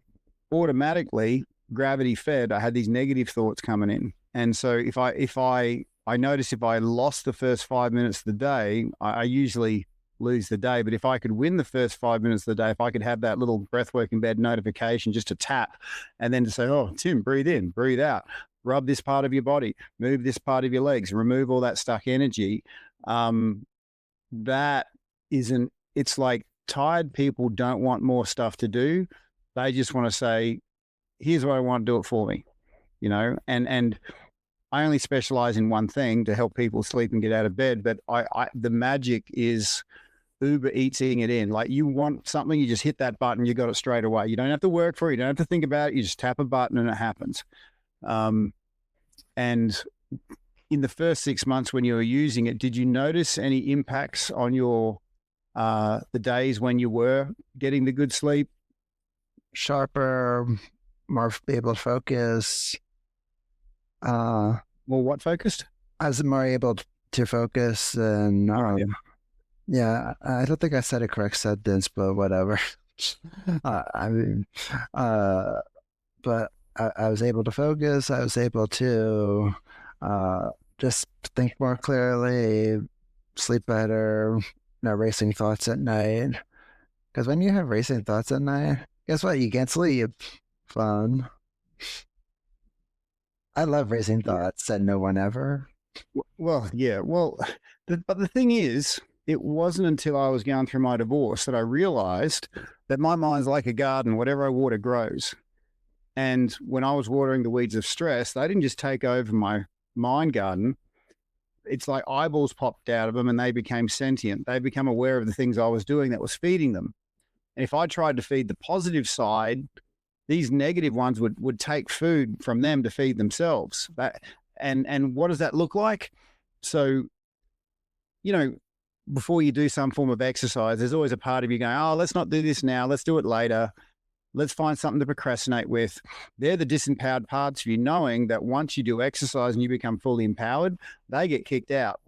automatically gravity fed. I had these negative thoughts coming in. And so if I noticed if I lost the first 5 minutes of the day, I usually lose the day. But if I could win the first 5 minutes of the day, if I could have that little breathwork in bed notification just to tap and then to say, oh, Tim, breathe in, breathe out, rub this part of your body, move this part of your legs, remove all that stuck energy. It's like tired people don't want more stuff to do. They just want to say, here's what I want, do it for me, and I only specialize in one thing to help people sleep and get out of bed. But the magic is Uber Eating it in. Like, you want something, you just hit that button, you got it straight away. You don't have to work for it. You don't have to think about it. You just tap a button and it happens. And in the first 6 months when you were using it, did you notice any impacts on your the days when you were getting the good sleep? Sharper, more able to focus. More what focused? I was more able to focus, and yeah, I don't think I said a correct sentence, but whatever. But I was able to focus. I was able to just think more clearly, sleep better, no racing thoughts at night. Because when you have racing thoughts at night, guess what? You can't sleep. Fun. I love racing thoughts, said no one ever. Well, yeah. Well, but the thing is, it wasn't until I was going through my divorce that I realized that my mind's like a garden. Whatever I water grows. And when I was watering the weeds of stress, they didn't just take over my mind garden. It's like eyeballs popped out of them and they became sentient. They become aware of the things I was doing that was feeding them. And if I tried to feed the positive side, these negative ones would take food from them to feed themselves. And what does that look like? So, before you do some form of exercise, there's always a part of you going, oh, let's not do this now. Let's do it later. Let's find something to procrastinate with. They're the disempowered parts of you, knowing that once you do exercise and you become fully empowered, they get kicked out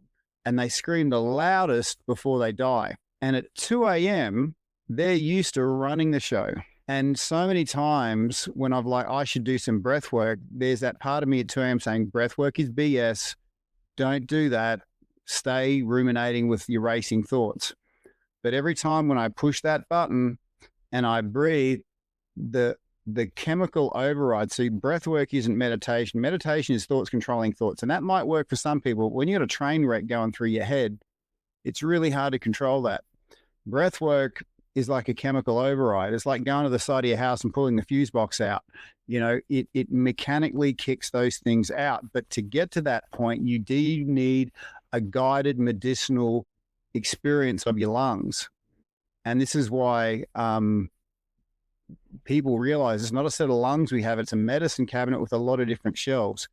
and they scream the loudest before they die. And at 2 a.m., they're used to running the show. And so many times when I've I should do some breath work, there's that part of me at 2 a.m. saying, breath work is BS. Don't do that. Stay ruminating with your racing thoughts. But every time when I push that button and I breathe, the chemical override. See, breath work isn't meditation. Meditation is thoughts controlling thoughts. And that might work for some people. When you got a train wreck going through your head, it's really hard to control that. Breath work is like a chemical override. It's like going to the side of your house and pulling the fuse box out. It mechanically kicks those things out. But to get to that point, you do need a guided medicinal experience of your lungs. And this is why people realize it's not a set of lungs we have. It's a medicine cabinet with a lot of different shelves.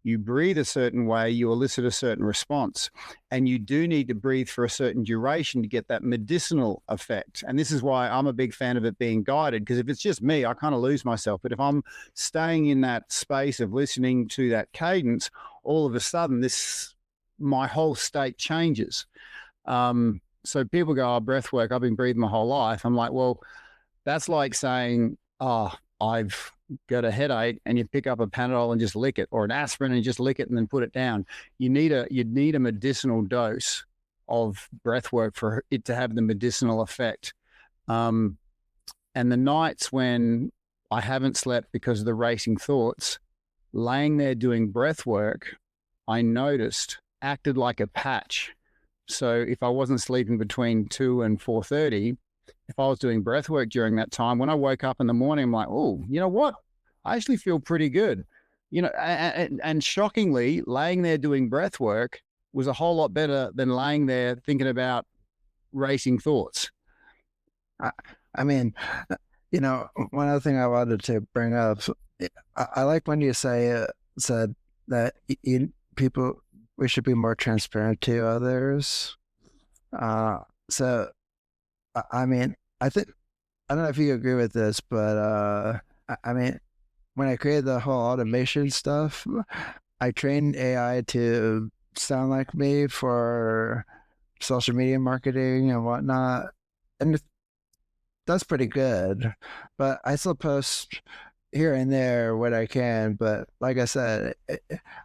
You breathe a certain way, you elicit a certain response. And you do need to breathe for a certain duration to get that medicinal effect. And this is why I'm a big fan of it being guided, because if it's just me, I kind of lose myself. But if I'm staying in that space of listening to that cadence, all of a sudden my whole state changes. So people go, oh, breath work, I've been breathing my whole life. I'm like, well, that's like saying, oh, I've got a headache, and you pick up a Panadol and just lick it, or an aspirin and just lick it and then put it down. You'd need a medicinal dose of breath work for it to have the medicinal effect. And the nights when I haven't slept because of the racing thoughts, laying there doing breath work, I noticed acted like a patch. So if I wasn't sleeping between 2 and 4:30, if I was doing breath work during that time, when I woke up in the morning, I'm like, oh, you know what? I actually feel pretty good. And shockingly, laying there doing breath work was a whole lot better than laying there thinking about racing thoughts. I mean, one other thing I wanted to bring up, I like when you said that we should be more transparent to others. So, I mean, I don't know if you agree with this, but I mean, when I created the whole automation stuff, I trained AI to sound like me for social media marketing and whatnot. And that's pretty good, but I still post here and there what I can. But like I said,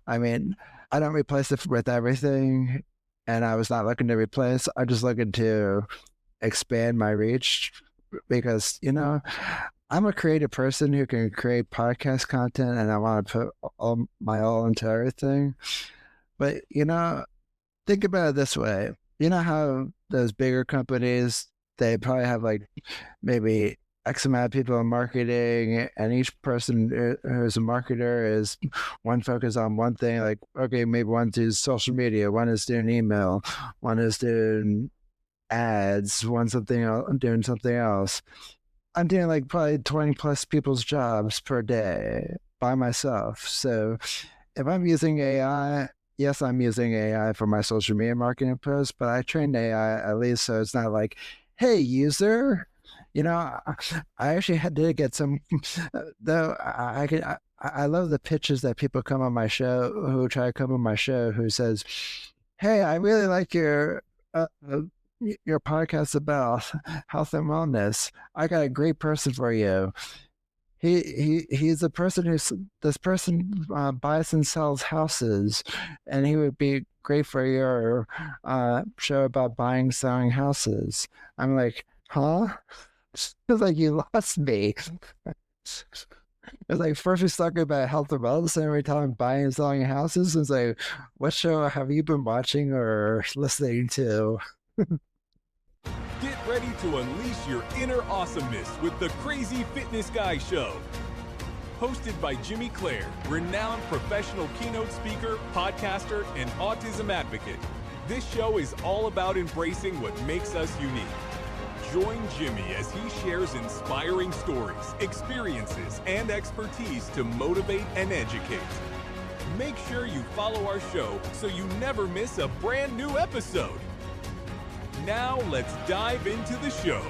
I mean, I don't replace it with everything, and I was not looking to replace. I'm just looking to expand my reach because, I'm a creative person who can create podcast content, and I want to put my all into everything. But, think about it this way. You know how those bigger companies, they probably have like maybe X amount of people in marketing, and each person who's a marketer is one focus on one thing. Like, okay, maybe one does social media, one is doing email, one is doing ads, one's doing something else. I'm doing like probably 20 plus people's jobs per day by myself. So if I'm using AI, yes, I'm using AI for my social media marketing posts, but I trained AI at least so it's not like, hey, user, I actually had to get some, though I love the pitches that people come on my show, who try to come on my show, who says, hey, I really like your podcast about health and wellness. I got a great person for you. He's a person this person buys and sells houses, and he would be great for your show about buying, selling houses. I'm like, huh? It's like you lost me. It's like first we talking about health and wellness, and every time buying and selling houses, it's like, what show have you been watching or listening to? Get ready to unleash your inner awesomeness with the Crazy Fitness Guy Show. Hosted by Jimmy Clare, renowned professional keynote speaker, podcaster, and autism advocate. This show is all about embracing what makes us unique. Join Jimmy as he shares inspiring stories, experiences, and expertise to motivate and educate. Make sure you follow our show so you never miss a brand new episode. Now let's dive into the show.